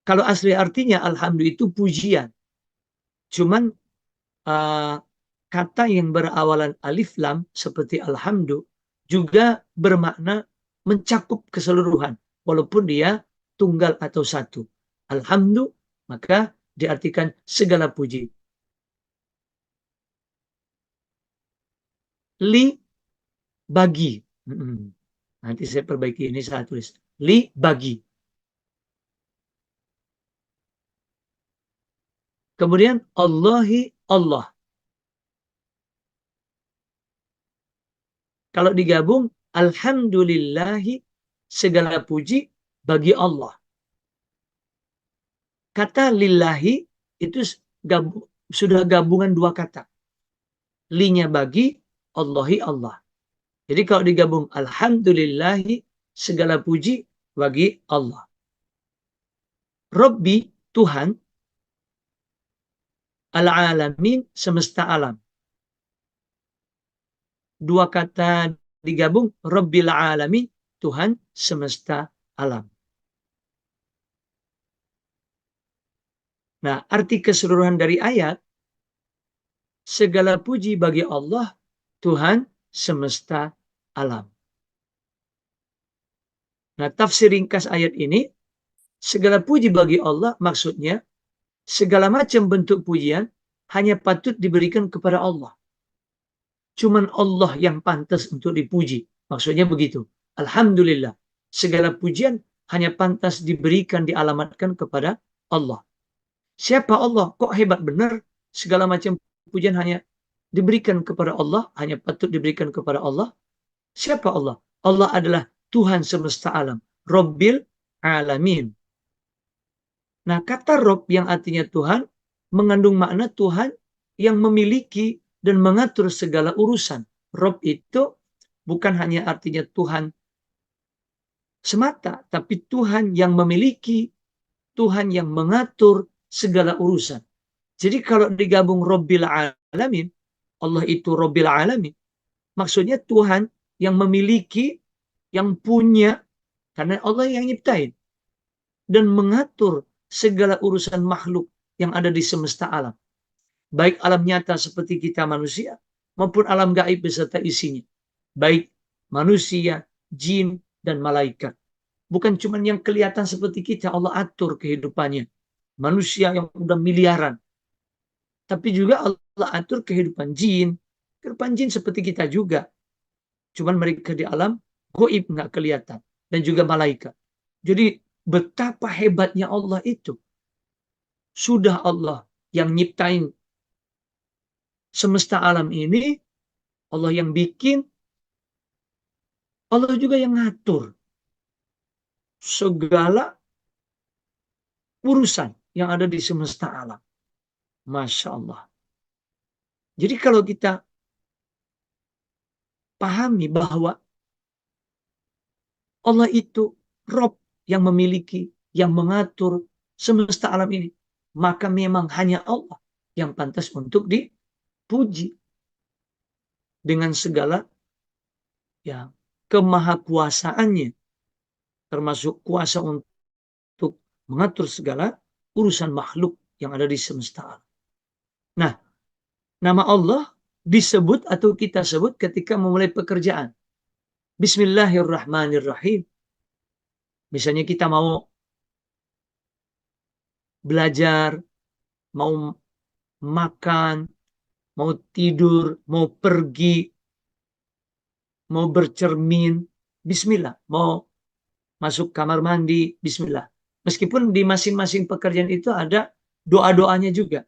Speaker 2: Kalau asli artinya alhamdu itu pujian. Cuman kata yang berawalan alif lam seperti alhamdu juga bermakna mencakup keseluruhan. Walaupun dia tunggal atau satu. Alhamdu maka diartikan segala puji. Li bagi. Nanti saya perbaiki ini, saya tulis. Li bagi. Kemudian Allahi Allah. Kalau digabung, alhamdulillahi segala puji bagi Allah. Kata lillahi itu sudah gabungan dua kata. Li-nya bagi, Allahi Allah. Jadi kalau digabung alhamdulillahi segala puji bagi Allah. Rabbi Tuhan, al-alamin semesta alam. Dua kata digabung, Rabbil alamin, Tuhan semesta alam. Nah, arti keseluruhan dari ayat, segala puji bagi Allah, Tuhan semesta alam. Nah, tafsir ringkas ayat ini, segala puji bagi Allah maksudnya, segala macam bentuk pujian hanya patut diberikan kepada Allah. Cuman Allah yang pantas untuk dipuji. Maksudnya begitu. Alhamdulillah. Segala pujian hanya pantas diberikan, dialamatkan kepada Allah. Siapa Allah? Kok hebat benar? Segala macam pujian hanya diberikan kepada Allah, hanya patut diberikan kepada Allah. Siapa Allah? Allah adalah Tuhan semesta alam. Rabbil alamin. Nah, kata Rob yang artinya Tuhan mengandung makna Tuhan yang memiliki dan mengatur segala urusan. Rob itu bukan hanya artinya Tuhan semata, tapi Tuhan yang memiliki, Tuhan yang mengatur segala urusan. Jadi kalau digabung Rabbil Alamin, Allah itu Rabbil Alamin, maksudnya Tuhan yang memiliki, yang punya, karena Allah yang nyiptain, dan mengatur segala urusan makhluk yang ada di semesta alam. Baik alam nyata seperti kita manusia, maupun alam gaib beserta isinya. Baik manusia, jin, dan malaikat. Bukan cuma yang kelihatan seperti kita, Allah atur kehidupannya. Manusia yang udah miliaran. Tapi juga Allah atur kehidupan jin. Kehidupan jin seperti kita juga. Cuman mereka di alam goib, nggak kelihatan. Dan juga malaikat. Jadi betapa hebatnya Allah itu. Sudah Allah yang nyiptain semesta alam ini, Allah yang bikin, Allah juga yang ngatur segala urusan yang ada di semesta alam. Masya Allah. Jadi kalau kita pahami bahwa Allah itu Rob yang memiliki, yang mengatur semesta alam ini, maka memang hanya Allah yang pantas untuk dipuji dengan segala ya kemahakuasaannya, termasuk kuasa untuk mengatur segala urusan makhluk yang ada di semesta alam. Nah, nama Allah disebut atau kita sebut ketika memulai pekerjaan. Bismillahirrahmanirrahim. Misalnya kita mau belajar, mau makan, mau tidur, mau pergi, mau bercermin, bismillah. Mau masuk kamar mandi, bismillah. Meskipun di masing-masing pekerjaan itu ada doa-doanya juga.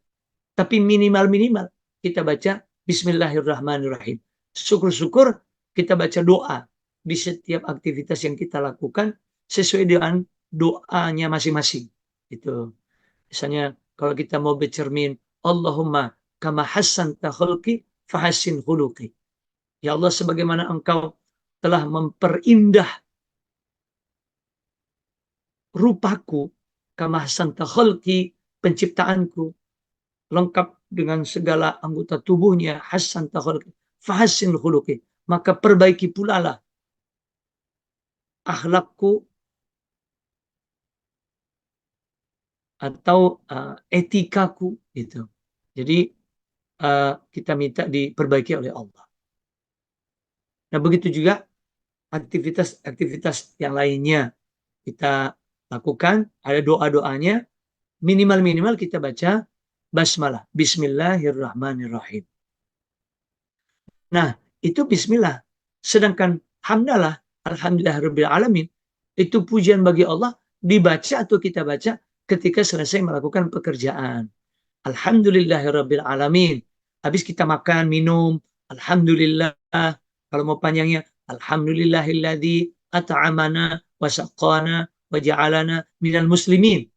Speaker 2: Tapi minimal-minimal kita baca Bismillahirrahmanirrahim. Syukur-syukur kita baca doa di setiap aktivitas yang kita lakukan sesuai dengan doanya masing-masing. Itu. Misalnya kalau kita mau bercermin, Allahumma kama hassanta khulqi fahassin khuluqi. Ya Allah, sebagaimana Engkau telah memperindah rupaku, kama hassanta khulqi, penciptaanku, lengkap dengan segala anggota tubuhnya, hasan takhuluki, fahassin khuluki, maka perbaiki pula lah akhlakku atau etikaku gitu. Jadi kita minta diperbaiki oleh Allah. Nah, begitu juga aktivitas-aktivitas yang lainnya kita lakukan, ada doa-doanya, minimal-minimal kita baca basmalah, bismillahirrahmanirrahim. Nah, itu bismillah. Sedangkan hamdalah, alhamdulillahirabbil alamin, itu pujian bagi Allah dibaca atau kita baca ketika selesai melakukan pekerjaan. Alhamdulillahirabbil alamin. Habis kita makan, minum, alhamdulillah. Kalau mau panjangnya, alhamdulillahilladzi at'amana wa saqqana wa ja'alana minal muslimin.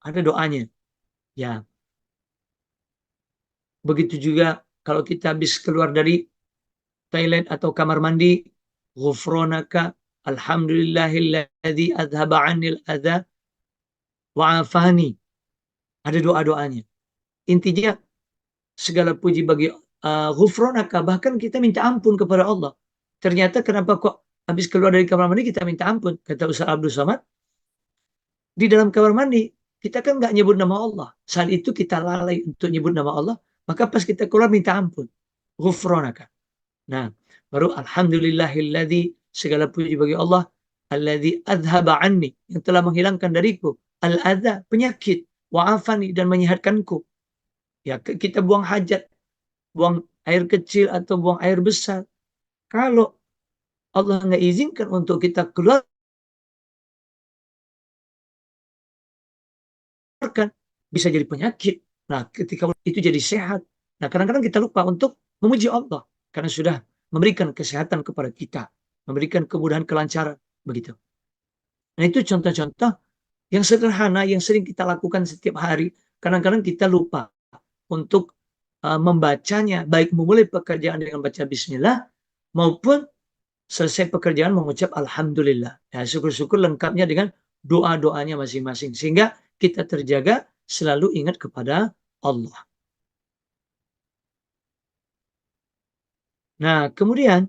Speaker 2: Ada doanya. Ya. Begitu juga kalau kita habis keluar dari toilet atau kamar mandi, ghufranaka alhamdulillahilladzi adhaba 'anil adza wa 'afani. Ada doa-doanya. Intinya segala puji bagi ghufranaka, bahkan kita minta ampun kepada Allah. Ternyata kenapa kok habis keluar dari kamar mandi kita minta ampun? Kata Ustaz Abdul Somad, di dalam kamar mandi kita kan nggak nyebut nama Allah. Saat itu kita lalai untuk nyebut nama Allah, maka pas kita keluar minta ampun. Ghufranaka. Nah, baru alhamdulillahilladzi, segala puji bagi Allah, alladzi adhaba anni, yang telah menghilangkan dariku al-adza, penyakit, wa'afani, dan menyehatkanku. Ya, kita buang hajat, buang air kecil atau buang air besar. Kalau Allah nggak izinkan untuk kita keluar, bisa jadi penyakit. Nah, ketika itu jadi sehat. Nah, kadang-kadang kita lupa untuk memuji Allah karena sudah memberikan kesehatan kepada kita, memberikan kemudahan, kelancaran, begitu. Nah, itu contoh-contoh yang sederhana yang sering kita lakukan setiap hari. Kadang-kadang kita lupa untuk membacanya, baik memulai pekerjaan dengan baca bismillah maupun selesai pekerjaan mengucap alhamdulillah. Ya, syukur-syukur lengkapnya dengan doa-doanya masing-masing sehingga kita terjaga selalu ingat kepada Allah. Nah, kemudian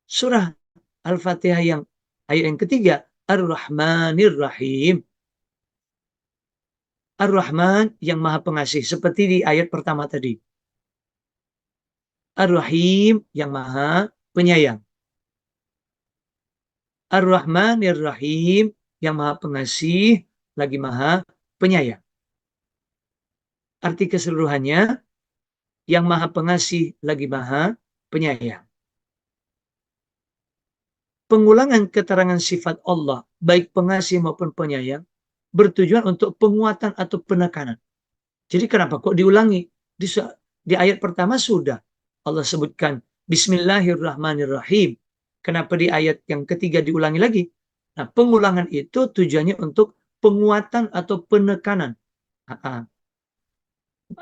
Speaker 2: surah Al-Fatihah yang ayat yang ketiga, Ar-Rahmanir Rahim. Ar-Rahman yang Maha Pengasih, seperti di ayat pertama tadi. Ar-Rahim yang Maha Penyayang. Ar-Rahmanir Rahim yang Maha Pengasih lagi Maha Penyayang. Arti keseluruhannya, yang maha pengasih lagi maha penyayang. Pengulangan keterangan sifat Allah, baik pengasih maupun penyayang, bertujuan untuk penguatan atau penekanan. Jadi kenapa kok diulangi? Di ayat pertama sudah Allah sebutkan Bismillahirrahmanirrahim. Kenapa di ayat yang ketiga diulangi lagi? Nah, pengulangan itu tujuannya untuk penguatan atau penekanan.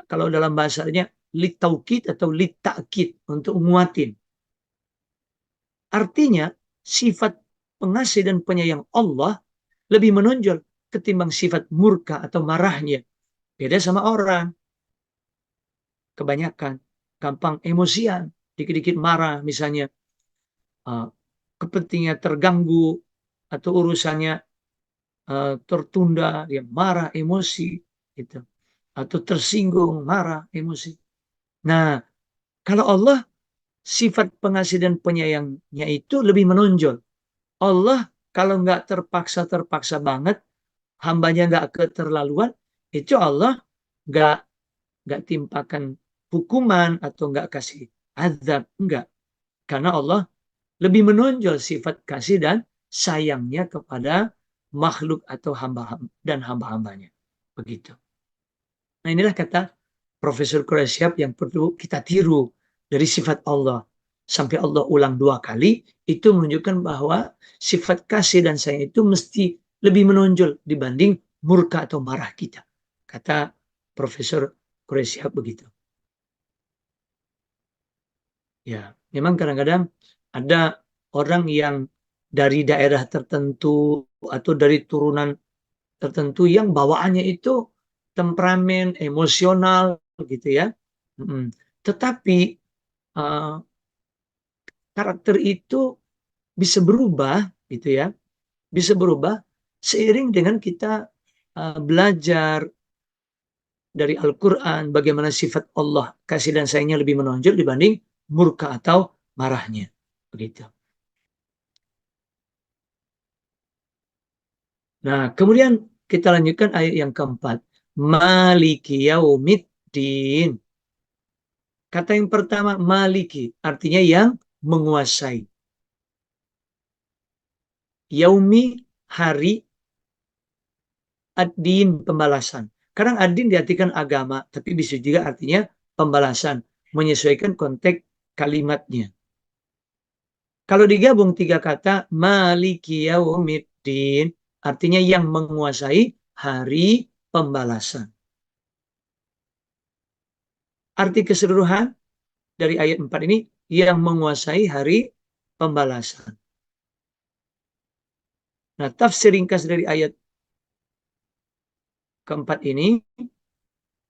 Speaker 2: Kalau dalam bahasanya litaukid atau litakid, untuk menguatin. Artinya sifat pengasih dan penyayang Allah lebih menonjol ketimbang sifat murka atau marahnya. Beda sama orang. Kebanyakan gampang emosian, dikit-dikit marah misalnya, kepentingan terganggu atau urusannya tertunda, dia marah, emosi, gitu. Atau tersinggung, marah, emosi. Nah, kalau Allah sifat pengasih dan penyayangnya itu lebih menonjol. Allah kalau nggak terpaksa banget, hambanya nggak keterlaluan, itu Allah nggak timpakan hukuman atau nggak kasih azab, enggak. Karena Allah lebih menonjol sifat kasih dan sayangnya kepada makhluk atau hamba-hambanya. Begitu. Nah, inilah kata Profesor Quraisyab yang perlu kita tiru dari sifat Allah. Sampai Allah ulang 2 kali, itu menunjukkan bahwa sifat kasih dan sayang itu mesti lebih menonjol dibanding murka atau marah kita. Kata Profesor Quraisyab begitu. Ya, memang kadang-kadang ada orang yang dari daerah tertentu atau dari turunan tertentu yang bawaannya itu temperamen, emosional, gitu ya. Tetapi karakter itu bisa berubah, gitu ya. Bisa berubah seiring dengan kita belajar dari Al-Quran bagaimana sifat Allah kasih dan sayangnya lebih menonjol dibanding murka atau marahnya. Begitu. Nah, kemudian kita lanjutkan ayat yang keempat. Maliki yaumiddin. Kata yang pertama, maliki, artinya yang menguasai. Yaumi, hari, ad-din, pembalasan. Kadang ad-din diartikan agama, tapi bisa juga artinya pembalasan, menyesuaikan konteks kalimatnya. Kalau digabung 3 kata, maliki yaumiddin, artinya yang menguasai hari pembalasan. Arti keseluruhan dari ayat 4 ini, yang menguasai hari pembalasan. Nah, tafsir ringkas dari ayat keempat ini,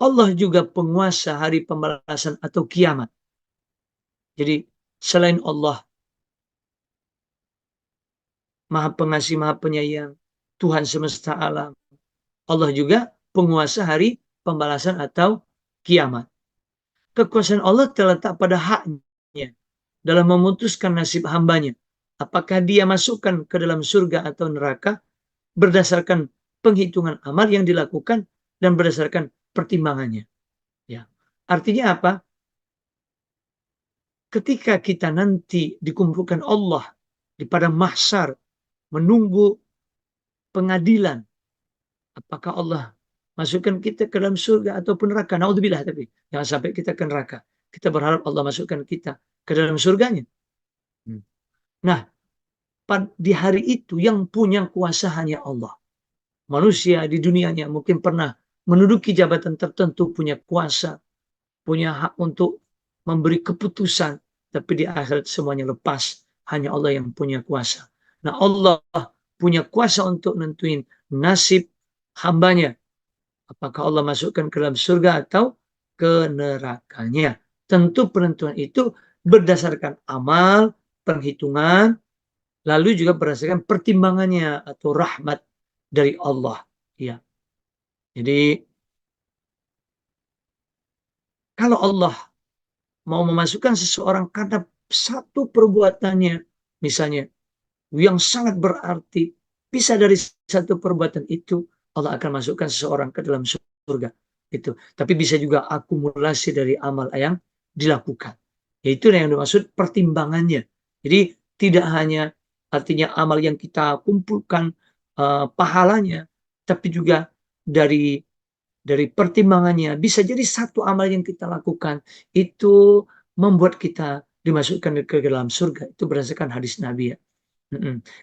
Speaker 2: Allah juga penguasa hari pembalasan atau kiamat. Jadi, selain Allah Maha Pengasih, Maha Penyayang, Tuhan semesta alam, Allah juga penguasa hari pembalasan atau kiamat. Kekuasaan Allah terletak pada haknya dalam memutuskan nasib hambanya. Apakah dia masukkan ke dalam surga atau neraka berdasarkan penghitungan amal yang dilakukan dan berdasarkan pertimbangannya. Ya. Artinya apa? Ketika kita nanti dikumpulkan Allah di padang mahsyar menunggu pengadilan, apakah Allah masukkan kita ke dalam surga ataupun neraka? Naudzubillah, tapi jangan sampai kita ke neraka. Kita berharap Allah masukkan kita ke dalam surganya. Nah, di hari itu yang punya kuasa hanya Allah. Manusia di dunianya mungkin pernah menduduki jabatan tertentu, punya kuasa, punya hak untuk memberi keputusan, tapi di akhirat semuanya lepas. Hanya Allah yang punya kuasa. Nah, Allah punya kuasa untuk nentuin nasib hambanya. Apakah Allah masukkan ke dalam surga atau ke nerakanya. Tentu penentuan itu berdasarkan amal, perhitungan, lalu juga berdasarkan pertimbangannya atau rahmat dari Allah. Ya. Jadi kalau Allah mau memasukkan seseorang karena satu perbuatannya, misalnya yang sangat berarti, bisa dari satu perbuatan itu Allah akan masukkan seseorang ke dalam surga. Itu. Tapi bisa juga akumulasi dari amal yang dilakukan. Yaitu yang dimaksud pertimbangannya. Jadi tidak hanya artinya amal yang kita kumpulkan pahalanya, tapi juga dari pertimbangannya. Bisa jadi satu amal yang kita lakukan itu membuat kita dimasukkan ke dalam surga. Itu berdasarkan hadis Nabi ya.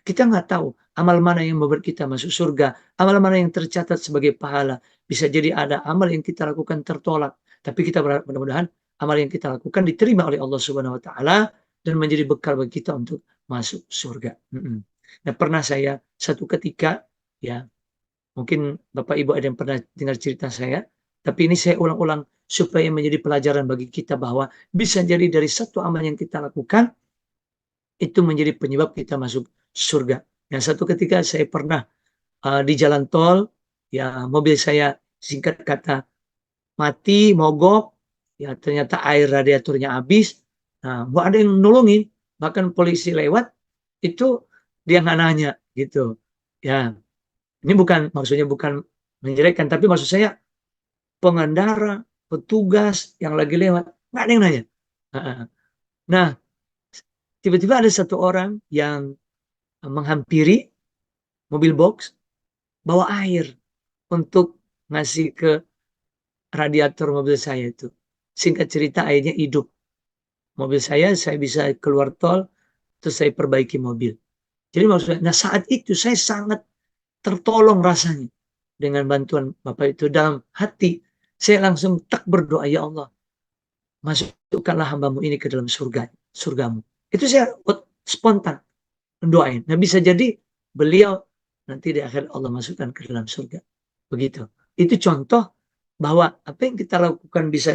Speaker 2: Kita nggak tahu amal mana yang membuat kita masuk surga, amal mana yang tercatat sebagai pahala. Bisa jadi ada amal yang kita lakukan tertolak, tapi kita berharap mudah-mudahan amal yang kita lakukan diterima oleh Allah Subhanahu Wa Taala dan menjadi bekal bagi kita untuk masuk surga. Nah, pernah saya satu ketika ya, mungkin Bapak Ibu ada yang pernah dengar cerita saya, tapi ini saya ulang-ulang supaya menjadi pelajaran bagi kita bahwa bisa jadi dari satu amal yang kita lakukan itu menjadi penyebab kita masuk surga. Yang satu ketika saya pernah di jalan tol, ya mobil saya singkat kata mati, mogok, ya ternyata air radiatornya habis. Nah, nggak ada yang nolongin, bahkan polisi lewat, itu dia nggak nanya gitu. Ya, ini maksudnya bukan menjelekkan, tapi maksud saya pengendara, petugas yang lagi lewat, nggak ada yang nanya. Nah, tiba-tiba ada satu orang yang menghampiri mobil box, bawa air untuk ngasih ke radiator mobil saya itu. Singkat cerita airnya hidup. Mobil saya bisa keluar tol, terus saya perbaiki mobil. Jadi maksudnya, nah saat itu saya sangat tertolong rasanya dengan bantuan Bapak itu. Dalam hati saya langsung berdoa, ya Allah, masukkanlah hambamu ini ke dalam surgamu. Itu saya spontan mendoain. Nah bisa jadi beliau nanti di akhir Allah masukkan ke dalam surga. Begitu. Itu contoh bahwa apa yang kita lakukan bisa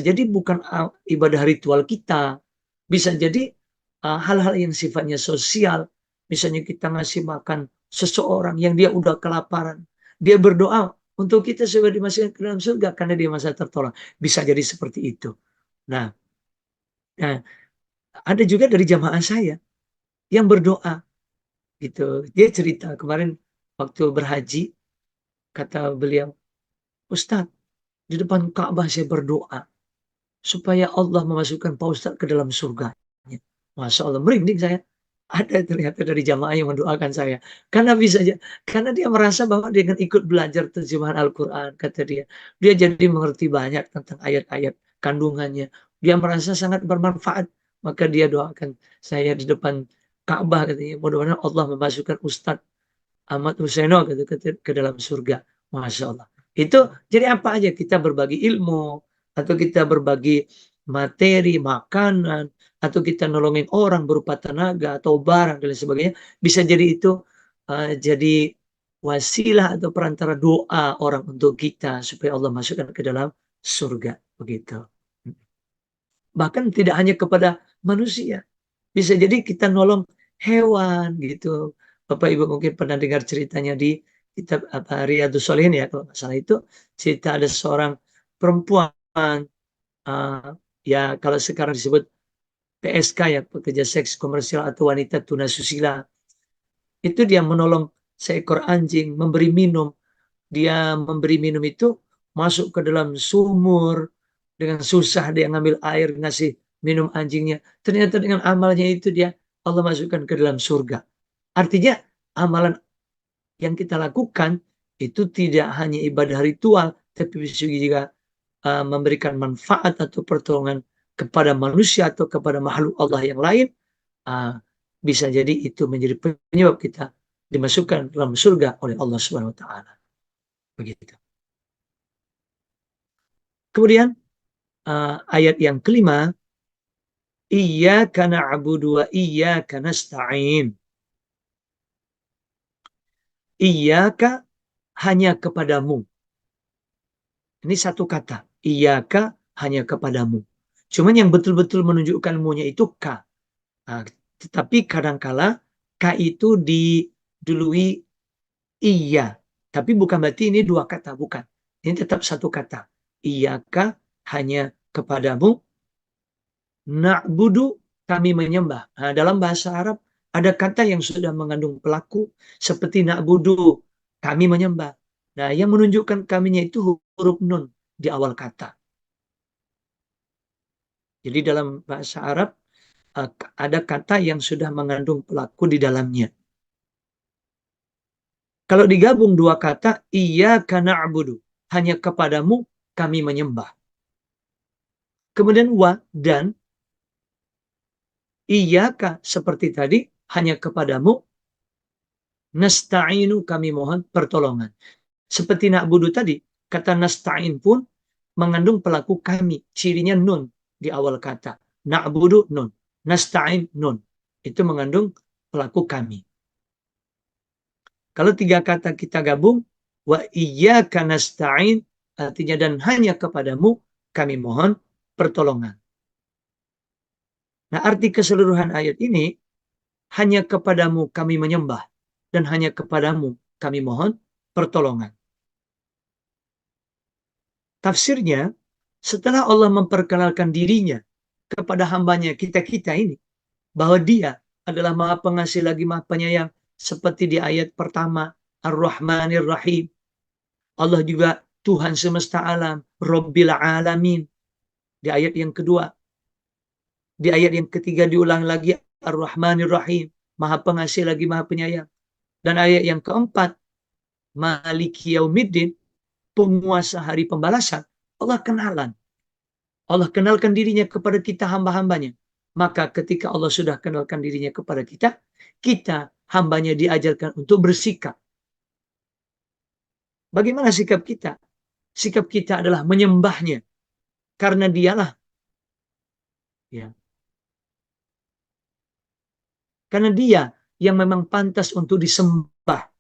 Speaker 2: jadi bukan ibadah ritual kita, bisa jadi hal-hal yang sifatnya sosial. Misalnya kita ngasih makan seseorang yang dia udah kelaparan, dia berdoa untuk kita supaya dimasukkan ke dalam surga karena dia masa tertolong. Bisa jadi seperti itu. Nah, ada juga dari jamaah saya yang berdoa gitu. Dia cerita kemarin waktu berhaji, kata beliau, Ustadz, di depan Ka'bah saya berdoa supaya Allah memasukkan Pak Ustadz ke dalam surganya. Masya Allah, merinding saya. Ada ternyata dari jamaah yang mendoakan saya. Karena dia merasa bahwa dengan ikut belajar terjemahan Al-Quran, kata dia jadi mengerti banyak tentang ayat-ayat kandungannya. Dia merasa sangat bermanfaat. Maka dia doakan saya di depan Ka'bah, katanya, mudah-mudahan Allah memasukkan Ustadz Ahmad Husaino ke dalam surga. Masya Allah. Itu jadi apa aja kita berbagi ilmu, atau kita berbagi materi, makanan, atau kita nolongin orang berupa tenaga atau barang dan lain sebagainya, bisa jadi itu jadi wasilah atau perantara doa orang untuk kita supaya Allah masukkan ke dalam surga. Begitu. Bahkan tidak hanya kepada manusia, bisa jadi kita nolong hewan gitu. Bapak Ibu mungkin pernah dengar ceritanya di kitab Riyadhus Shalihin ya, kalau nggak salah, itu cerita ada seorang perempuan ya kalau sekarang disebut PSK ya, pekerja seks komersial atau wanita tunasusila. Itu dia menolong seekor anjing, memberi minum. Dia memberi minum itu masuk ke dalam sumur, dengan susah dia ngambil air, ngasih minum anjingnya. Ternyata dengan amalnya itu Allah masukkan ke dalam surga. Artinya amalan yang kita lakukan itu tidak hanya ibadah ritual, tapi bisa juga memberikan manfaat atau pertolongan kepada manusia atau kepada makhluk Allah yang lain. Bisa jadi itu menjadi penyebab kita dimasukkan dalam surga oleh Allah Subhanahu Wa Taala. Begitu. Kemudian ayat yang kelima, Iyyaka na'budu wa iyyaka nasta'in. Iyyaka, hanya kepadamu. Ini satu kata. Iyyaka, hanya kepadamu. Cuman yang betul-betul menunjukkan mu-nya itu ka. Tetapi kadangkala ka itu didului iya. Tapi bukan berarti ini dua kata, bukan. Ini tetap satu kata. Iyyaka, hanya kepadamu. Na'budu, kami menyembah. Dalam bahasa Arab ada kata yang sudah mengandung pelaku seperti na'budu, kami menyembah. Nah, yang menunjukkan kaminya itu huruf nun di awal kata. Jadi dalam bahasa Arab ada kata yang sudah mengandung pelaku di dalamnya. Kalau digabung dua kata, iyyaka na'budu, hanya kepadamu kami menyembah. Kemudian wa dan iyyaka seperti tadi, hanya kepadamu nasta'inu kami mohon pertolongan. Seperti na'budu tadi, kata nasta'in pun mengandung pelaku kami, cirinya nun di awal kata. Na'budu nun, nasta'in nun. Itu mengandung pelaku kami. Kalau tiga kata kita gabung, wa iyyaka nasta'in, artinya dan hanya kepadamu kami mohon pertolongan. Nah, arti keseluruhan ayat ini, hanya kepadamu kami menyembah dan hanya kepadamu kami mohon pertolongan. Tafsirnya, setelah Allah memperkenalkan dirinya kepada hambanya kita-kita ini, bahwa dia adalah Maha Pengasih lagi Maha Penyayang, seperti di ayat pertama, Ar-Rahmanir Rahim. Allah juga Tuhan semesta alam, Rabbil Alamin. Di ayat yang kedua. Di ayat yang ketiga diulang lagi, Ar-Rahmanir Rahim, Maha Pengasih lagi Maha Penyayang. Dan ayat yang keempat, Maliki Yaumiddin, penguasa hari pembalasan. Allah kenalan. Allah kenalkan dirinya kepada kita hamba-hambanya. Maka ketika Allah sudah kenalkan dirinya kepada kita, kita hambanya diajarkan untuk bersikap. Bagaimana sikap kita? Sikap kita adalah menyembahnya. Karena dialah. Ya. Karena dia yang memang pantas untuk disembah.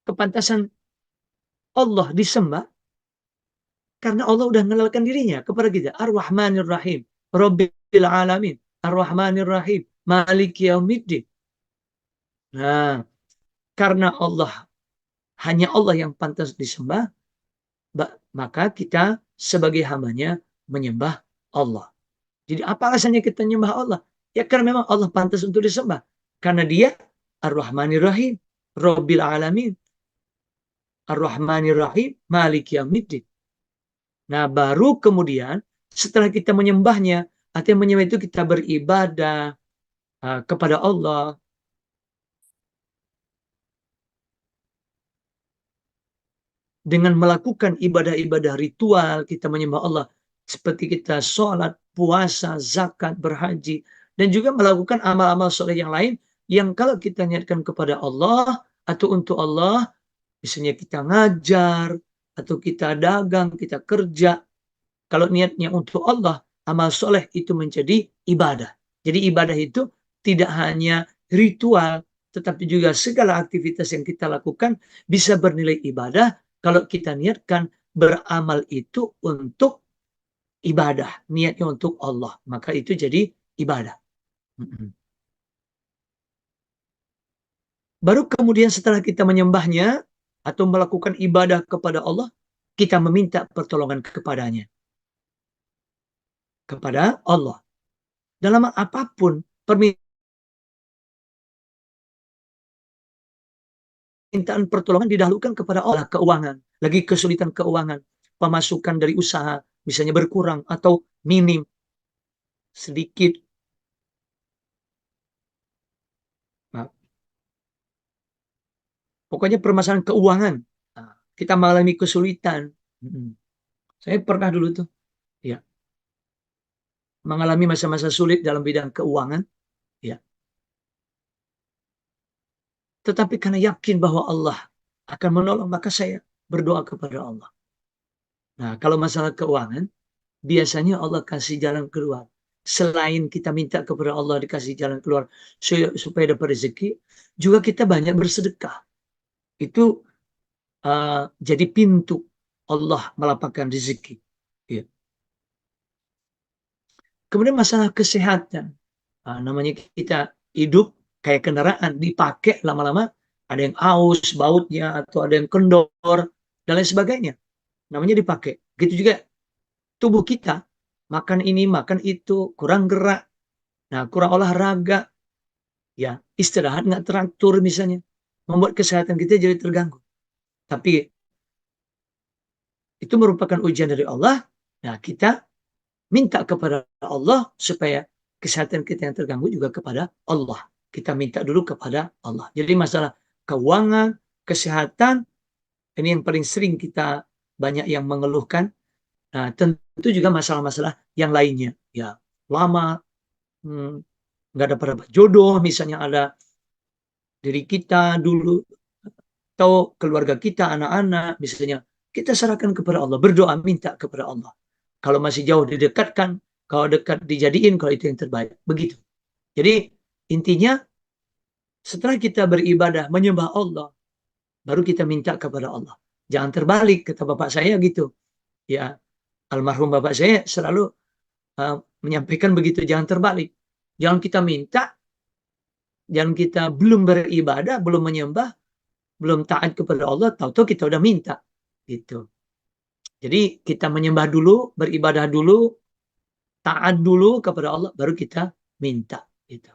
Speaker 2: Kepantasan Allah disembah karena Allah udah mengenalkan dirinya kepada kita. Ar-Rahmanir Rahim, Rabbil Alamin, Ar-Rahmanir Rahim, Maliki Yaumiddin. Nah, karena hanya Allah yang pantas disembah, maka kita sebagai hambanya menyembah Allah. Jadi apa alasannya kita menyembah Allah? Ya karena memang Allah pantas untuk disembah. Karena dia Ar-Rahmanir Rahim, Rabbil Alamin, Ar-Rahmanir Rahim, Maliki Yaumiddin. Nah, baru kemudian setelah kita menyembahnya, artinya menyembah itu kita beribadah kepada Allah. Dengan melakukan ibadah-ibadah ritual, kita menyembah Allah. Seperti kita sholat, puasa, zakat, berhaji. Dan juga melakukan amal-amal soleh yang lain. Yang kalau kita niatkan kepada Allah atau untuk Allah, misalnya kita ngajar, atau kita dagang, kita kerja. Kalau niatnya untuk Allah, amal soleh itu menjadi ibadah. Jadi ibadah itu tidak hanya ritual, tetapi juga segala aktivitas yang kita lakukan bisa bernilai ibadah kalau kita niatkan beramal itu untuk ibadah. Niatnya untuk Allah. Maka itu jadi ibadah. Baru kemudian setelah kita menyembahnya atau melakukan ibadah kepada Allah, kita meminta pertolongan kepadanya. Kepada Allah. Dalam apapun permintaan pertolongan didahulukan kepada Allah. Keuangan, lagi kesulitan keuangan, pemasukan dari usaha misalnya berkurang atau minim sedikit. Nah, pokoknya permasalahan keuangan, kita mengalami kesulitan. Saya pernah dulu tuh, ya, mengalami masa-masa sulit dalam bidang keuangan, ya. Tetapi karena yakin bahwa Allah akan menolong, maka saya berdoa kepada Allah. Nah, kalau masalah keuangan, biasanya Allah kasih jalan keluar. Selain kita minta kepada Allah dikasih jalan keluar supaya dapat rezeki, juga kita banyak bersedekah. Itu jadi pintu Allah melapangkan rezeki. Ya. Kemudian masalah kesehatan. Namanya kita hidup kayak kendaraan, dipakai lama-lama ada yang aus bautnya atau ada yang kendor dan lain sebagainya. Namanya dipakai. Gitu juga tubuh kita, makan ini, makan itu, kurang gerak, nah kurang olahraga, ya istirahat nggak teratur misalnya, membuat kesehatan kita jadi terganggu. Tapi itu merupakan ujian dari Allah Nah, kita minta kepada Allah supaya kesehatan kita yang terganggu juga kepada Allah. Kita minta dulu kepada Allah. Jadi masalah keuangan, kesehatan, ini yang paling sering kita banyak yang mengeluhkan. Nah, tentu juga masalah-masalah yang lainnya. Ya, lama, nggak dapat jodoh, misalnya ada diri kita dulu, atau keluarga kita, anak-anak, misalnya. Kita serahkan kepada Allah, berdoa, minta kepada Allah. Kalau masih jauh didekatkan, kalau dekat dijadiin, kalau itu yang terbaik. Begitu. Jadi intinya setelah kita beribadah, menyembah Allah, baru kita minta kepada Allah. Jangan terbalik, kata bapak saya gitu. Ya, almarhum bapak saya selalu menyampaikan begitu, jangan terbalik. Jangan kita minta, jangan kita belum beribadah, belum menyembah, belum taat kepada Allah, tahu-tahu kita udah minta. Gitu. Jadi kita menyembah dulu, beribadah dulu, taat dulu kepada Allah, baru kita minta. Gitu.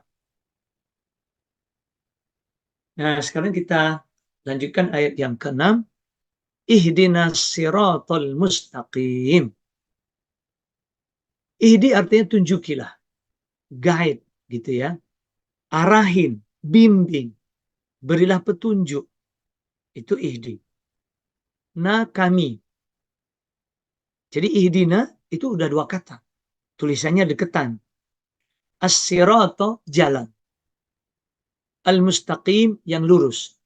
Speaker 2: Nah, sekarang kita lanjutkan ayat yang ke-6. Ihdinas siratal mustaqim. Ihdi artinya tunjukilah, guide gitu ya. Arahin, bimbing, berilah petunjuk. Itu ihdi. Nah, kami. Jadi ihdina itu udah dua kata. Tulisannya deketan. As-sirata jalan. Al-mustaqim yang lurus.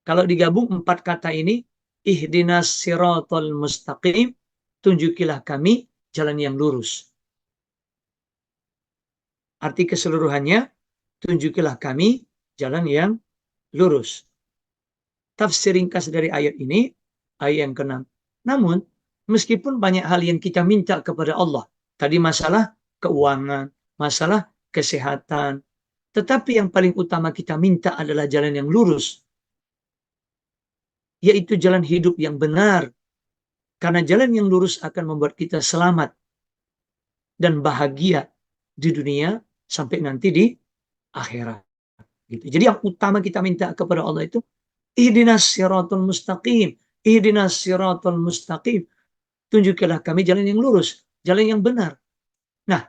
Speaker 2: Kalau digabung empat kata ini, ihdinas siratal mustaqim, tunjukilah kami jalan yang lurus. Arti keseluruhannya, tunjukilah kami jalan yang lurus. Tafsir ringkas dari ayat ini, ayat yang ke-6. Namun, meskipun banyak hal yang kita minta kepada Allah, tadi masalah keuangan, masalah kesehatan, tetapi yang paling utama kita minta adalah jalan yang lurus, yaitu jalan hidup yang benar. Karena jalan yang lurus akan membuat kita selamat dan bahagia di dunia sampai nanti di akhirat. Gitu. Jadi yang utama kita minta kepada Allah itu, ihdinas siratal mustaqim, ihdinas siratal mustaqim. Tunjukilah kami jalan yang lurus, jalan yang benar. Nah,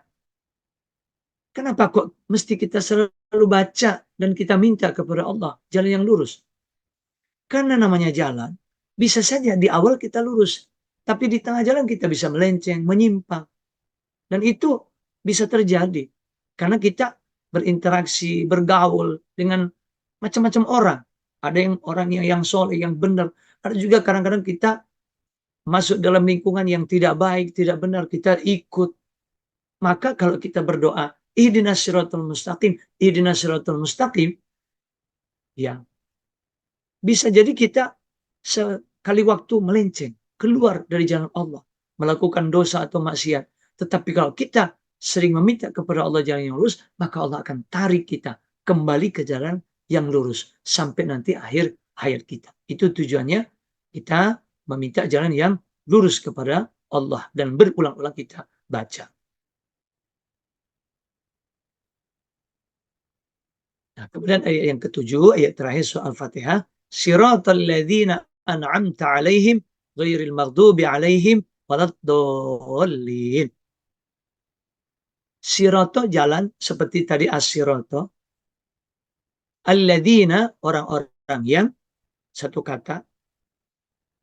Speaker 2: kenapa kok mesti kita selalu baca dan kita minta kepada Allah jalan yang lurus? Karena namanya jalan, bisa saja di awal kita lurus, tapi di tengah jalan kita bisa melenceng, menyimpang. Dan itu bisa terjadi karena kita berinteraksi, bergaul dengan macam-macam orang. Ada yang orang yang soleh, yang benar. Ada juga kadang-kadang kita masuk dalam lingkungan yang tidak baik, tidak benar, kita ikut. Maka kalau kita berdoa, ihdinas siratal mustaqim, ihdinas siratal mustaqim, ya, bisa jadi kita sekali waktu melenceng, keluar dari jalan Allah, melakukan dosa atau maksiat. Tetapi kalau kita sering meminta kepada Allah jalan yang lurus, maka Allah akan tarik kita kembali ke jalan yang lurus sampai nanti akhir hayat kita. Itu tujuannya kita meminta jalan yang lurus kepada Allah dan berulang-ulang kita baca. Nah, kemudian ayat yang ke-7, ayat terakhir soal Fatihah, siratal ladzina an'amta 'alaihim ghairil maghdubi 'alaihim waladdallin. Sirato jalan seperti tadi as-sirato. Alladzina orang-orang yang, satu kata.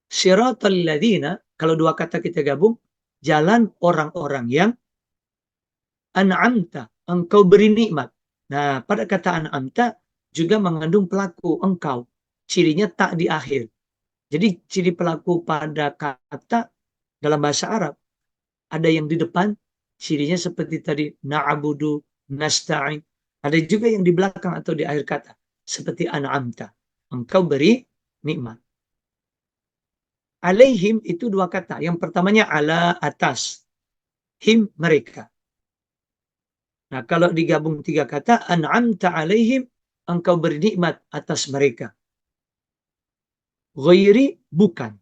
Speaker 2: Siratal ladzina, kalau dua kata kita gabung, jalan orang-orang yang an'amta, engkau beri nikmat. Nah, pada kata an'amta juga mengandung pelaku engkau. Cirinya tak di akhir. Jadi ciri pelaku pada kata dalam bahasa Arab ada yang di depan, cirinya seperti tadi na'budu, nasta'in. Ada juga yang di belakang atau di akhir kata seperti an'amta, engkau beri nikmat. Alaihim itu dua kata. Yang pertamanya ala, atas. Him, mereka. Nah, kalau digabung tiga kata, an'amta alaihim, engkau beri nikmat atas mereka. Ghairi, bukan.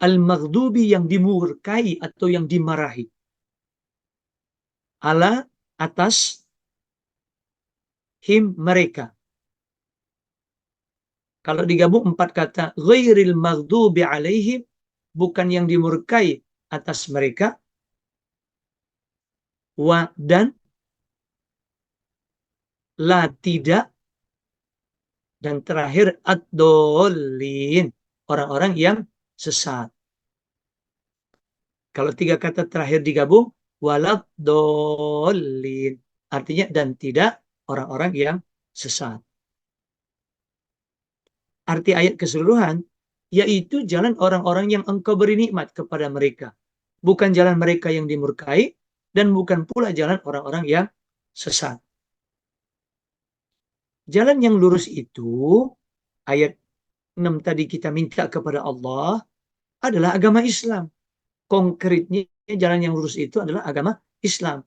Speaker 2: Al-maghdubi, yang dimurkai atau yang dimarahi. Ala, atas. Him, mereka. Kalau digabung 4 kata, ghairil maghdubi alaihim, bukan yang dimurkai atas mereka, wa dan la tidak, dan terakhir ad-dallin, orang-orang yang sesat. Kalau 3 kata terakhir digabung, walad-dallin, artinya dan tidak orang-orang yang sesat. Arti ayat keseluruhan, yaitu jalan orang-orang yang engkau beri nikmat kepada mereka. Bukan jalan mereka yang dimurkai, dan bukan pula jalan orang-orang yang sesat. Jalan yang lurus itu, ayat 6 tadi kita minta kepada Allah, adalah agama Islam. Konkretnya jalan yang lurus itu adalah agama Islam.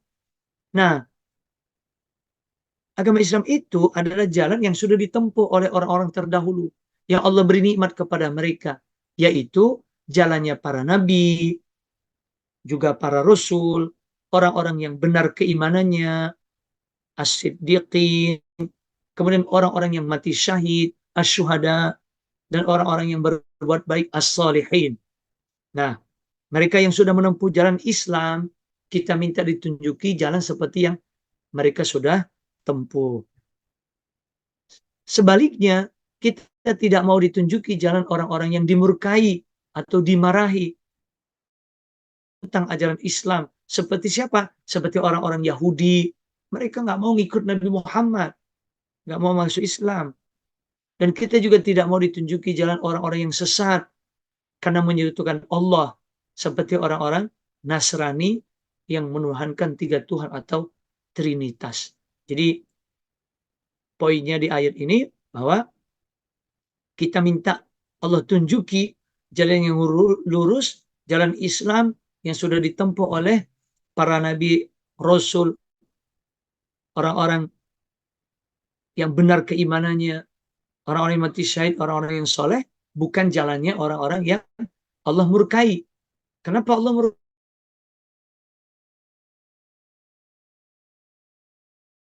Speaker 2: Nah, agama Islam itu adalah jalan yang sudah ditempuh oleh orang-orang terdahulu, yang Allah beri nikmat kepada mereka, yaitu jalannya para nabi, juga para rasul, orang-orang yang benar keimanannya, as-siddiqin, kemudian orang-orang yang mati syahid, as-syuhada, dan orang-orang yang berbuat baik, as-salihin. Nah, mereka yang sudah menempuh jalan Islam, kita minta ditunjuki jalan seperti yang mereka sudah tempuh. Sebaliknya, kita tidak mau ditunjuki jalan orang-orang yang dimurkai atau dimarahi tentang ajaran Islam. Seperti siapa? Seperti orang-orang Yahudi. Mereka nggak mau ngikut Nabi Muhammad, nggak mau masuk Islam. Dan kita juga tidak mau ditunjuki jalan orang-orang yang sesat karena menyekutukan Allah, seperti orang-orang Nasrani yang menuhankan 3 Tuhan atau Trinitas. Jadi poinnya di ayat ini bahwa kita minta Allah tunjuki jalan yang lurus, jalan Islam yang sudah ditempuh oleh para nabi, rasul, orang-orang yang benar keimanannya, orang-orang yang mati syahid, orang-orang yang soleh, bukan jalannya orang-orang yang Allah murkai. Kenapa Allah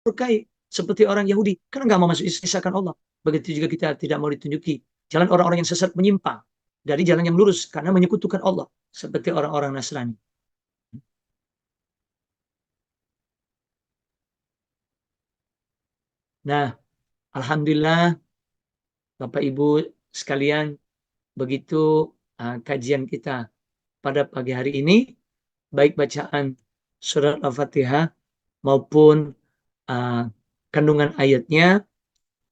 Speaker 2: murkai? Seperti orang Yahudi, karena nggak mau masuk Islam Allah. Begitu juga kita tidak mau ditunjuki jalan orang-orang yang sesat menyimpang dari jalan yang lurus karena menyekutukan Allah, seperti orang-orang Nasrani. Nah, alhamdulillah Bapak Ibu sekalian, begitu kajian kita pada pagi hari ini, baik bacaan surat Al-Fatihah maupun kandungan ayatnya,